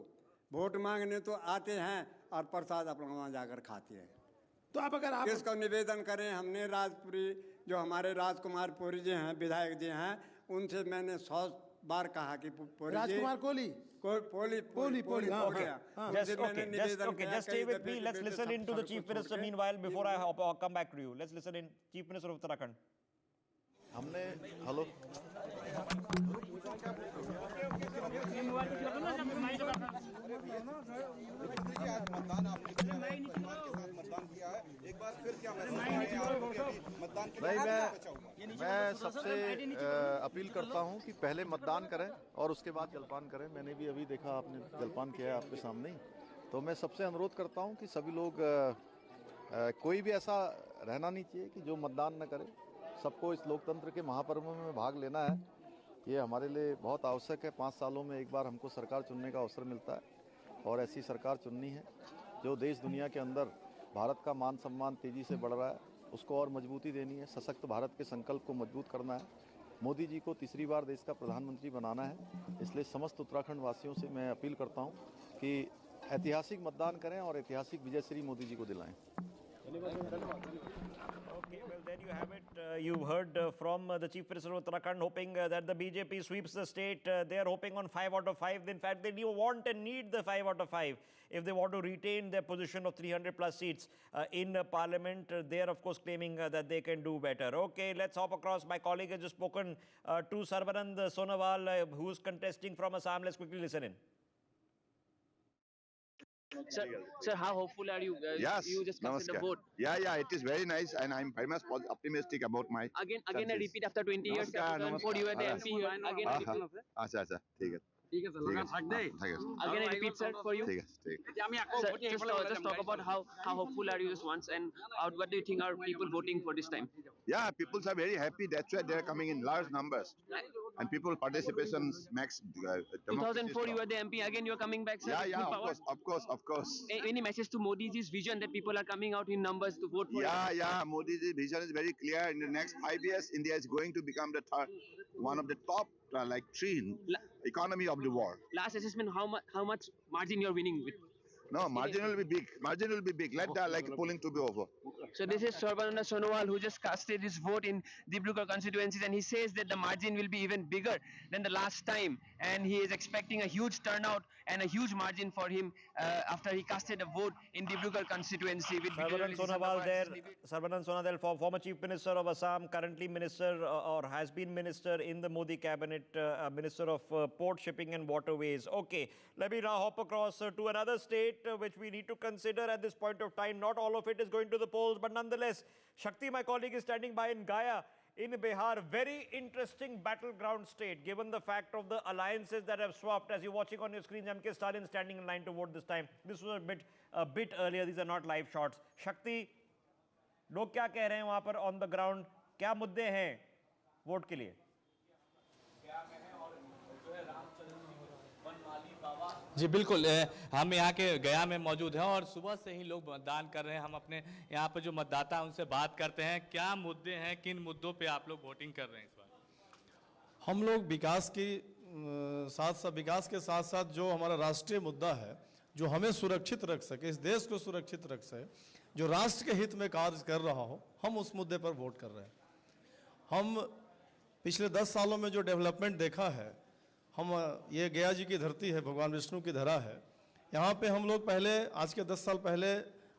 Speaker 12: वोट मांगने तो आते हैं और प्रसाद अपना वहाँ जाकर खाते हैं।
Speaker 11: तो आप अगर आप
Speaker 12: किसको निवेदन करें, हमने राजपुरी जो हमारे राजकुमार पुरी जी हैं, विधायक जी हैं, उनसे मैंने 100 बार कहा कि
Speaker 11: राजकुमार Kohli
Speaker 1: Poly. Just stay with me. Let's listen in to the Chief Minister meanwhile before I come back to you. Let's listen in. Chief Minister of Uttarakhand.
Speaker 14: हमने हेलो मैं सबसे अपील करता हूं कि पहले मतदान करें और उसके बाद जलपान करें। मैंने भी अभी देखा आपने जलपान किया है आपके सामने ही, तो मैं सबसे अनुरोध करता हूं कि सभी लोग कोई भी ऐसा रहना नहीं चाहिए कि जो मतदान न करे। सबको इस लोकतंत्र के महापर्व में भाग लेना है, ये हमारे लिए बहुत आवश्यक है। 5 सालों में एक बार हमको सरकार चुनने का अवसर मिलता है और ऐसी सरकार चुननी है जो देश दुनिया के अंदर भारत का मान सम्मान तेज़ी से बढ़ रहा है, उसको और मजबूती देनी है। सशक्त भारत के संकल्प को मजबूत करना है। मोदी जी को तीसरी बार देश का प्रधानमंत्री बनाना है। इसलिए समस्त उत्तराखंड वासियों से मैं अपील करता हूँ कि ऐतिहासिक मतदान करें और ऐतिहासिक विजय श्री मोदी जी को दिलाएं।
Speaker 1: Okay, well, there you have it. You've heard from the Chief Minister of Uttarakhand hoping that the BJP sweeps the state. They are hoping on 5 out of 5. In fact, they want and need the 5 out of 5 if they want to retain their position of 300 plus seats in Parliament. They are, of course, claiming that they can do better. Okay, let's hop across. My colleague has just spoken to Sarbanand Sonowal, who is contesting from Assam. Let's quickly listen in.
Speaker 24: Sir, how hopeful are you?
Speaker 25: Yes,
Speaker 24: you just casted a vote.
Speaker 25: Yeah, it is very nice, and I'm very much optimistic about my.
Speaker 24: Again, I repeat, after 20 years, for you at the MP here. Again, I repeat.
Speaker 25: अच्छा, ठीक है.
Speaker 24: Again, I repeat, sir, for you. Sir, just talk about how hopeful are you just once, and what do you think are people voting for this time?
Speaker 25: Yeah, people are very happy. That's why they're coming in large numbers, and people participation makes.
Speaker 24: 2004, you were the MP. Again, you are coming back, sir.
Speaker 25: Yeah, of course.
Speaker 24: Any message to Modi ji's vision that people are coming out in numbers to vote for?
Speaker 25: Yeah. Modi ji's vision is very clear. In the next 5 years, India is going to become one of the top, three economy of the world.
Speaker 24: Last assessment, how much margin you're winning with?
Speaker 25: No, margin will be big. Let the polling to be over.
Speaker 24: So this is Sarbanand Sonowal, who just casted his vote in Dibrugarh constituencies, and he says that the margin will be even bigger than the last time, and he is expecting a huge turnout and a huge margin for him after he casted a vote in Dibrugarh constituency. With
Speaker 1: Sarbanand Sonowal there. Sarbanand Sonowal, former Chief Minister of Assam, currently Minister or has been Minister in the Modi cabinet, Minister of Port, Shipping and Waterways. Okay, let me now hop across to another state which we need to consider at this point of time. Not all of it is going to the polls, but nonetheless, Shakti, my colleague, is standing by in Gaya. in Bihar. Very interesting battleground state, given the fact of the alliances that have swapped. As you're watching on your screen, M.K. Stalin standing in line to vote this time. This was a bit earlier. These are not live shots. Shakti, लोग क्या कह रहे हैं वहां पर on the ground? क्या मुद्दे हैं वोट के लिए?
Speaker 15: जी बिल्कुल, हम यहाँ के गया में मौजूद हैं और सुबह से ही लोग मतदान कर रहे हैं। हम अपने यहाँ पर जो मतदाता हैं उनसे बात करते हैं। क्या मुद्दे हैं, किन मुद्दों पे आप लोग वोटिंग कर रहे हैं इस बार?
Speaker 16: हम लोग विकास के साथ साथ जो हमारा राष्ट्रीय मुद्दा है, जो हमें सुरक्षित रख सके, इस देश को सुरक्षित रख सके, जो राष्ट्र के हित में कार्य कर रहा हो, हम उस मुद्दे पर वोट कर रहे हैं। हम पिछले 10 सालों में जो डेवलपमेंट देखा है, हम ये गया जी की धरती है, भगवान विष्णु की धरा है। यहाँ पे हम लोग पहले, आज के 10 साल पहले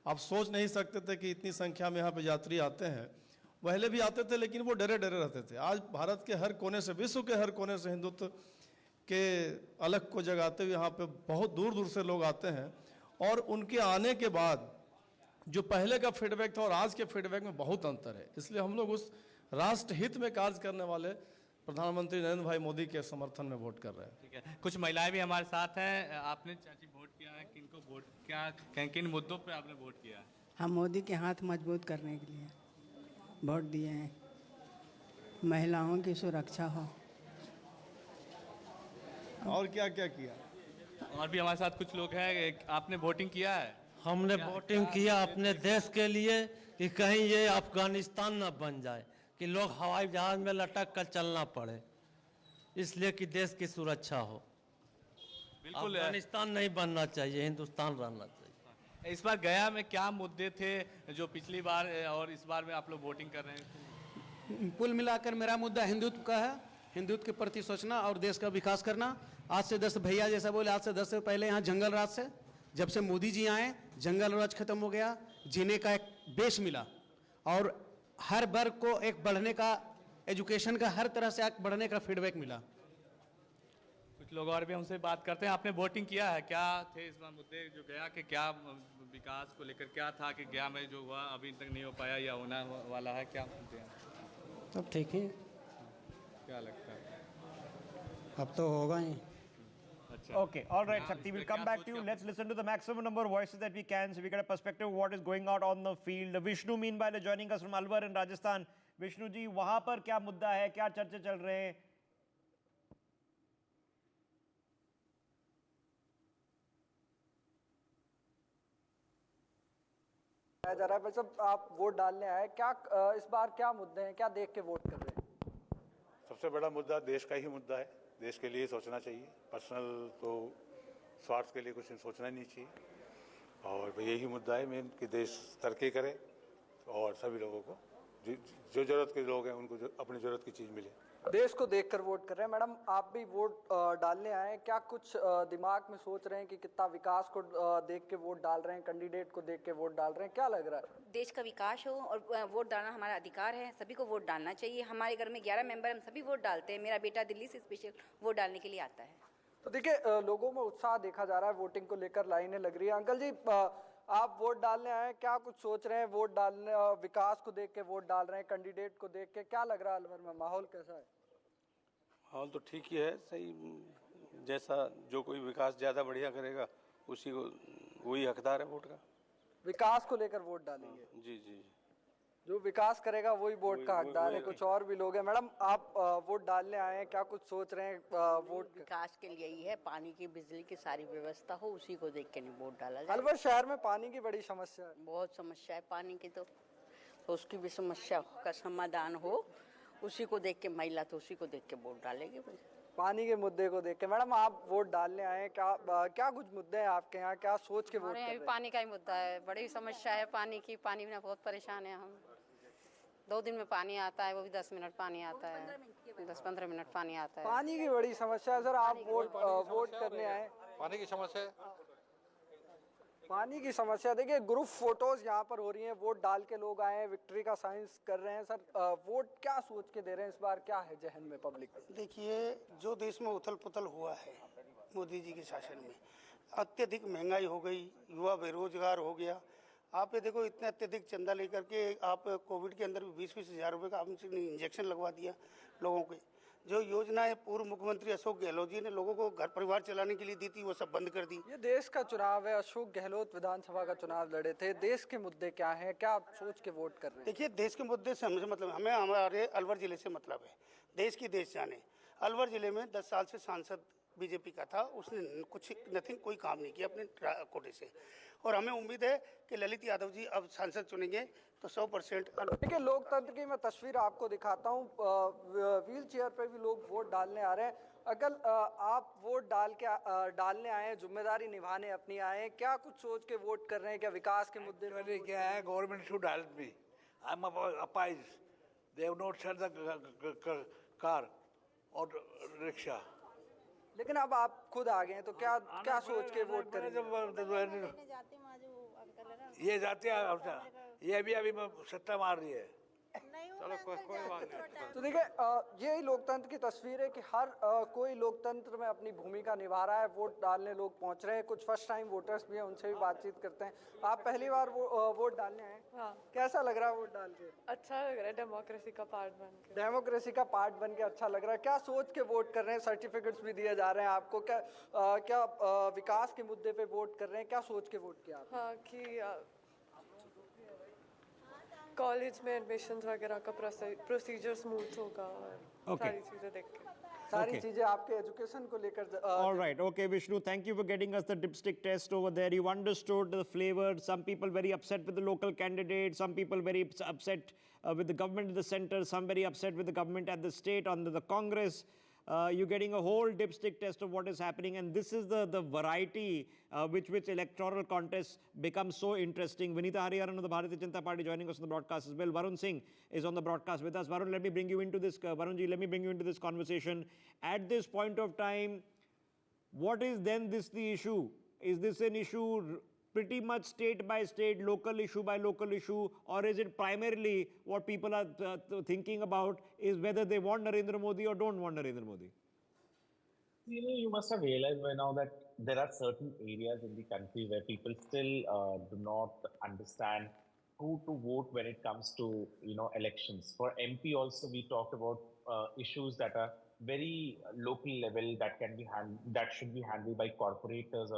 Speaker 16: आप सोच नहीं सकते थे कि इतनी संख्या में यहाँ पे यात्री आते हैं। पहले भी आते थे लेकिन वो डरे डरे रहते थे। आज भारत के हर कोने से, विश्व के हर कोने से हिंदुत्व के अलग को जगाते हुए यहाँ पे बहुत दूर दूर से लोग आते हैं। और उनके आने के बाद जो पहले का फीडबैक था और आज के फीडबैक में बहुत अंतर है। इसलिए हम लोग उस राष्ट्र हित में कार्य करने वाले प्रधानमंत्री नरेंद्र भाई मोदी के समर्थन में वोट कर रहे हैं।
Speaker 15: ठीक है, कुछ महिलाएं भी हमारे साथ हैं। आपने चाची वोट किया है, किनको वोट, क्या किन मुद्दों पे आपने वोट किया है?
Speaker 17: हम मोदी के हाथ मजबूत करने के लिए वोट दिए हैं। महिलाओं की सुरक्षा हो।
Speaker 16: और क्या क्या किया?
Speaker 15: और भी हमारे साथ कुछ लोग हैं। आपने वोटिंग किया है?
Speaker 18: हमने वोटिंग किया अपने देश के लिए कि कहीं ये अफगानिस्तान न बन जाए, कि लोग हवाई जहाज में लटक कर चलना पड़े, इसलिए कि देश की सुरक्षा हो। बिल्कुल, अफगानिस्तान नहीं बनना चाहिए, हिंदुस्तान रहना चाहिए।
Speaker 15: इस बार गया में क्या मुद्दे थे जो पिछली बार और इस बार में आप लोग वोटिंग कर रहे हैं?
Speaker 19: कुल मिलाकर मेरा मुद्दा हिंदुत्व का है, हिंदुत्व के प्रति सोचना और देश का विकास करना। आज से 10 भैया जैसा बोले, आज से 10 से पहले यहाँ जंगल राज से, जब से मोदी जी आए जंगल राज खत्म हो गया, जीने का एक बेस मिला और हर वर्ग को एक बढ़ने का, एजुकेशन का हर तरह से एक बढ़ने का फीडबैक मिला।
Speaker 15: कुछ लोग और भी हमसे बात करते हैं। आपने वोटिंग किया है, क्या थे इस बार मुद्दे जो गया के, क्या विकास को लेकर क्या था कि गया में जो हुआ अभी तक नहीं हो पाया या होना वाला है, क्या मुद्दे हैं?
Speaker 19: सब ठीक है।
Speaker 15: क्या लगता है
Speaker 19: अब तो होगा ही।
Speaker 1: Okay, all right, Shakti, we'll come back to you. Let's listen to the maximum number of voices that we can, so we get a perspective of what is going out on the field. Vishnu, meanwhile, is joining us from Alwar in Rajasthan. Vishnu ji, वहाँ पर क्या मुद्दा है, क्या चर्चे चल रहे हैं?
Speaker 26: जा रहा है भाई साहब, आप वोट डालने आए, क्या इस बार क्या मुद्दे हैं, क्या देख के वोट कर रहे हैं?
Speaker 27: सबसे बड़ा मुद्दा देश का ही मुद्दा है। देश के लिए सोचना चाहिए, पर्सनल तो स्वार्थ के लिए कुछ सोचना ही नहीं चाहिए। और यही मुद्दा है मेन कि देश तरक्की करे और सभी लोगों को जो जरूरत के लोग हैं उनको अपनी जरूरत की चीज़ मिले।
Speaker 26: देश को देखकर वोट कर रहे हैं। मैडम, आप भी वोट डालने आए, क्या कुछ दिमाग में सोच रहे हैं कि कितना विकास को देख के वोट डाल रहे हैं, कैंडिडेट को देख के वोट डाल रहे हैं, क्या लग रहा है?
Speaker 28: देश का विकास हो और वोट डालना हमारा अधिकार है, सभी को वोट डालना चाहिए। हमारे घर में 11 मेंबर, हम सभी वोट डालते हैं। मेरा बेटा दिल्ली से स्पेशल वोट डालने के लिए आता है।
Speaker 26: तो देखिए, लोगों में उत्साह देखा जा रहा है, वोटिंग को लेकर लाइनें लग रही है। अंकल जी, आप वोट डालने आए, क्या कुछ सोच रहे हैं? वोट डालने, विकास को देख के वोट डाल रहे हैं, कैंडिडेट को देख के, क्या लग रहा है अलवर में, माहौल कैसा है?
Speaker 29: माहौल तो ठीक ही है, सही, जैसा जो कोई विकास ज़्यादा बढ़िया करेगा उसी को, वही हकदार है वोट का।
Speaker 26: विकास को लेकर वोट डालेंगे?
Speaker 29: जी जी,
Speaker 26: जो विकास करेगा वही वोट का हकदार है। कुछ और भी लोग हैं। मैडम, आप वोट डालने आए हैं, क्या कुछ सोच रहे हैं? वोट
Speaker 30: विकास के लिए ही है, पानी की, बिजली की सारी व्यवस्था हो, उसी को देख के नहीं वोट डाला जाए।
Speaker 26: अलवर शहर में पानी की बड़ी समस्या है।
Speaker 30: बहुत समस्या है पानी की, तो उसकी भी समस्या का समाधान हो, उसी को देख के, महिला तो उसी को देख के वोट डालेगी।
Speaker 26: पानी के मुद्दे को देख के। मैडम, आप वोट डालने आए, क्या कुछ मुद्दे हैं आपके यहाँ, क्या सोच के वोट कर रहे हैं?
Speaker 30: पानी का ही मुद्दा है, बड़ी समस्या है पानी की, पानी बिना बहुत परेशान है हम। 2 दिन में पानी आता है, वो भी 10 मिनट पानी आता है, 10-15 मिनट पानी आता है।
Speaker 26: पानी की बड़ी समस्या है। सर, आप वोट करने आए,
Speaker 29: पानी की समस्या है।
Speaker 26: पानी की समस्या, देखिए ग्रुप फोटोज यहाँ पर हो रही हैं, वोट डाल के लोग आए हैं, विक्ट्री का साइंस कर रहे हैं। सर, वोट क्या सोच के दे रहे हैं इस बार, क्या है जहन में पब्लिक?
Speaker 31: देखिए, जो देश में उथल पुथल हुआ है मोदी जी के शासन में, अत्यधिक महंगाई हो गई, युवा बेरोजगार हो गया, आप ये देखो इतने अत्यधिक चंदा लेकर के आप कोविड के अंदर भी 20-20 हज़ार रुपये का आपने इंजेक्शन लगवा दिया लोगों के। जो योजनाएं पूर्व मुख्यमंत्री अशोक गहलोत जी ने लोगों को घर परिवार चलाने के लिए दी थी वो सब बंद कर दी।
Speaker 26: ये देश का चुनाव है, अशोक गहलोत विधानसभा का चुनाव लड़े थे, देश के मुद्दे क्या हैं, क्या आप सोच के वोट कर रहे हैं?
Speaker 31: देखिए देश के मुद्दे से हमसे मतलब हमें हमारे अलवर जिले से मतलब है, देश की देश जाने। अलवर जिले में 10 साल से सांसद बीजेपी का था, उसने कुछ नथिंग कोई काम नहीं किया अपने कोटे से, और हमें उम्मीद है कि ललित यादव जी अब सांसद चुनेंगे तो 100%।
Speaker 26: देखिए लोकतंत्र की मैं तस्वीर आपको दिखाता हूँ, व्हील चेयर पर भी लोग वोट डालने आ रहे हैं। अगर आप वोट डालने आए हैं, जिम्मेदारी निभाने अपनी आए हैं, क्या कुछ सोच के वोट कर रहे हैं? क्या विकास के मुद्दे
Speaker 2: पे क्या है, government should help me, I am apologise, they have not set the car और रिक्शा।
Speaker 26: लेकिन अब आप खुद आ गए हैं तो क्या सोच के वोट करेंगे?
Speaker 2: ये जाते हैं, ये भी अभी सट्टा मार रही है।
Speaker 26: चलो कोई बात नहीं। तो देखिए यही लोकतंत्र की तस्वीर है कि हर कोई लोकतंत्र में अपनी भूमिका निभा रहा है। वोट डालने लोग पहुंच रहे हैं, कुछ फर्स्ट टाइम वोटर्स भी हैं, उनसे भी बातचीत करते हैं। आप पहली बार वोट डालने आए?
Speaker 3: हाँ।
Speaker 26: कैसा लग रहा है वोट डाल के?
Speaker 3: अच्छा लग रहा है, डेमोक्रेसी का पार्ट बन के।
Speaker 26: डेमोक्रेसी का पार्ट बन के अच्छा लग रहा है। क्या सोच के वोट कर रहे हैं? सर्टिफिकेट्स भी दिए जा रहे हैं आपको, क्या विकास के मुद्दे पे वोट कर रहे हैं? क्या सोच के वोट किया?
Speaker 3: हाँ कि कॉलेज में एडमिशन्स वगैरह का प्रोसीजर स्मूथ होगा और सारी चीज़ें देख के।
Speaker 26: सारी चीजें आपके एजुकेशन को लेकर।
Speaker 1: All right. Okay, Vishnu, thank you for getting us the dipstick test over there. You understood the flavor. Some people very upset with the local candidate. Some people very upset with the government in the center. Some very upset with the government at the state under the Congress. You're getting a whole dipstick test of what is happening, and this is the variety which electoral contests become so interesting. Vinita Hariharan of the Bharatiya Janata Party joining us on the broadcast as well. Varun Singh is on the broadcast with us. Varun, let me bring you into this. Varunji, let me bring you into this conversation. At this point of time, what is then the issue? Is this an issue pretty much state by state, local issue by local issue, or is it primarily what people are thinking about is whether they want Narendra Modi or don't want Narendra Modi?
Speaker 4: You must have realized by now that there are certain areas in the country where people still do not understand who to vote when it comes to elections. For MP also, we talked about issues that are very local level that should be handled by corporators,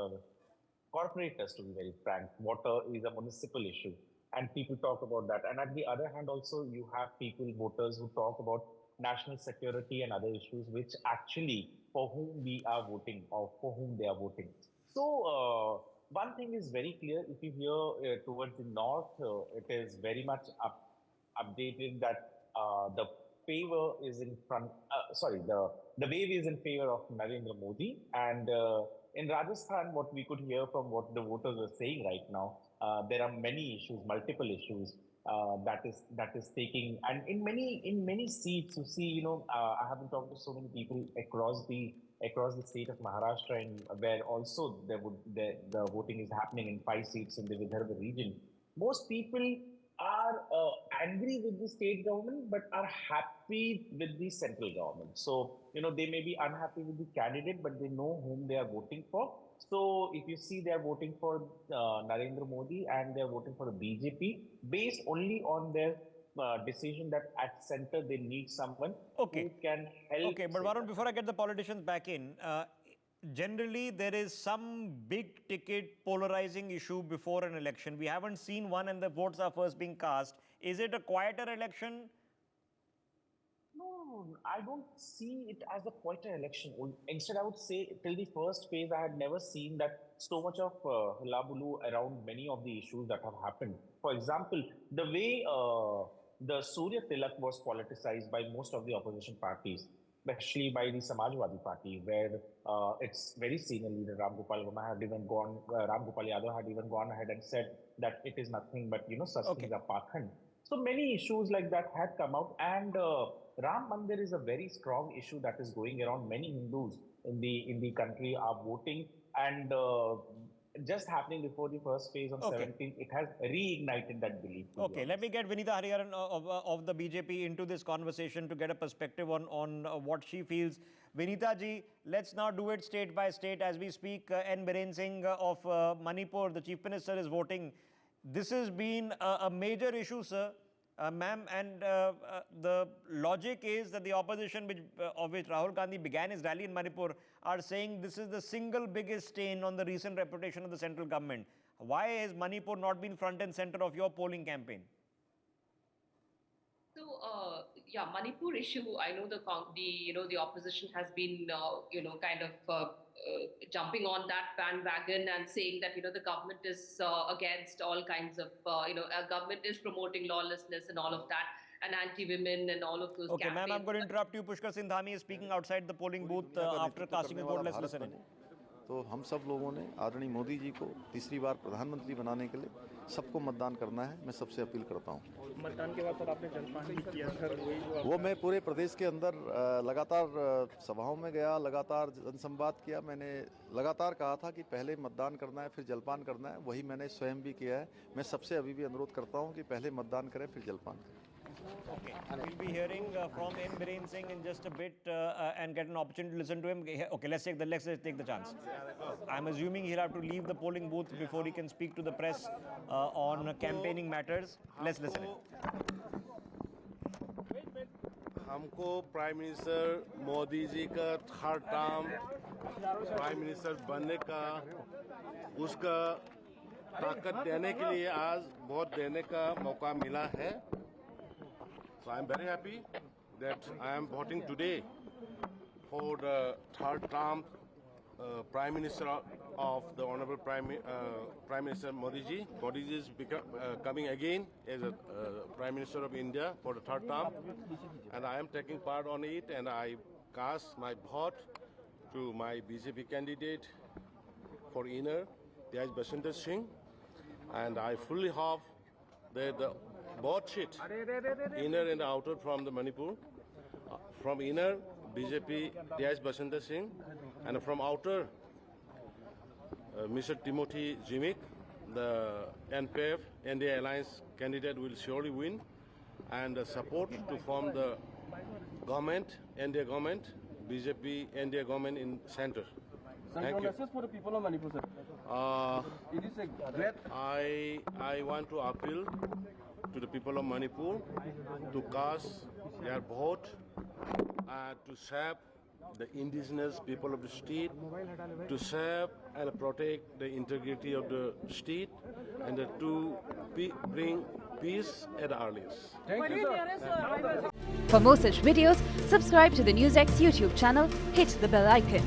Speaker 4: to be very frank. Water is a municipal issue, and people talk about that. And at the other hand, also you have voters who talk about national security and other issues, which actually for whom we are voting or for whom they are voting. So one thing is very clear: if you hear towards the north, it is very much updated that the favor is in front. The wave is in favor of Narendra Modi, and in Rajasthan, what we could hear from what the voters are saying right now, there are many issues, multiple issues that is taking, and in many seats, you see, I have been talking to so many people across the state of Maharashtra, where also the voting is happening in 5 seats in the Vidarbha region. Most people are angry with the state government, but are happy with the central government. So, they may be unhappy with the candidate, but they know whom they are voting for. So, if you see they are voting for Narendra Modi and they are voting for the BJP, based only on their decision that at center they need someone who can help.
Speaker 1: Okay, but Varun, before I get the politicians back in, generally, there is some big ticket polarizing issue before an election. We haven't seen one and the votes are first being cast. Is it a quieter election?
Speaker 4: No, I don't see it as a quieter election. Instead, I would say till the first phase, I had never seen that so much of hullabaloo around many of the issues that have happened. For example, the way the Surya Tilak was politicized by most of the opposition parties, especially by the Samajwadi Party, where its very senior leader Ram Gopal Yadav had even gone ahead and said that it is nothing but such things are pakhand. So many issues like that had come out, and Ram Mandir is a very strong issue that is going around. Many Hindus in the country are voting, and just happening before the first phase on 17th, it has reignited that belief.
Speaker 1: Okay, let me get Vinita Hariharan of the BJP into this conversation to get a perspective on what she feels. Vinita ji, let's now do it state by state as we speak. N. Biren Singh of Manipur, the Chief Minister, is voting. This has been a major issue, sir. Ma'am, and the logic is that the opposition, of which Rahul Gandhi began his rally in Manipur, are saying this is the single biggest stain on the recent reputation of the central government. Why has Manipur not been front and center of your polling campaign?
Speaker 5: So yeah, Manipur issue. I know the opposition has been kind of jumping on that bandwagon and saying that the government is against all kinds of a government is promoting lawlessness and all of that, and anti-women and all of those.
Speaker 1: Okay,
Speaker 5: campaigns.
Speaker 1: ma'am, I'm going to interrupt you. Pushkar Singh Dhami is speaking outside the polling booth after casting a vote. Let's listen in.
Speaker 14: तो हम सब लोगों ने आदरणीय मोदी जी को तीसरी बार प्रधानमंत्री बनाने के लिए सबको मतदान करना है। मैं सबसे अपील करता हूँ।
Speaker 6: मतदान के बाद सर आपने जलपान भी किया सर,
Speaker 14: वो मैं पूरे प्रदेश के अंदर लगातार सभाओं में गया, लगातार जनसंवाद किया। मैंने लगातार कहा था कि पहले मतदान करना है फिर जलपान करना है, वही मैंने स्वयं भी किया है। मैं सबसे अभी भी अनुरोध करता हूँ कि पहले मतदान करें फिर जलपान करें।
Speaker 1: Okay, we'll be hearing from M. Biren Singh in just a bit and get an opportunity to listen to him. Okay, let's take the chance. I'm assuming he'll have to leave the polling booth before he can speak to the press on campaigning matters. Let's listen in.
Speaker 7: हमको prime minister Modi ji का third term prime minister बनने का उसका ताकत देने के लिए आज वोट देने का मौका मिला है। So I am very happy that I am voting today for the third term Prime Minister of the Honorable Prime Minister Modi ji. Modi ji is coming again as a Prime Minister of India for the third term, and I am taking part on it, and I cast my vote to my BJP candidate for inner, Diyaj Basanta Singh, and I fully hope that the both seat, inner and outer from the Manipur, from inner BJP Diyaj Basanta Singh, and from outer Mr. Timothy Jimik, the NPF, NDA Alliance candidate will surely win, and the support to form the government, NDA government, BJP NDA government in center. Thank you.
Speaker 6: Message for the people of Manipur, sir. It is a great.
Speaker 7: I want to appeal to the people of Manipur to cast their vote to save the indigenous people of the state, to save and protect the integrity of the state, and to bring peace at the earliest.
Speaker 6: Thank you, sir.
Speaker 8: For more such videos, subscribe to the NewsX YouTube channel, hit the bell icon.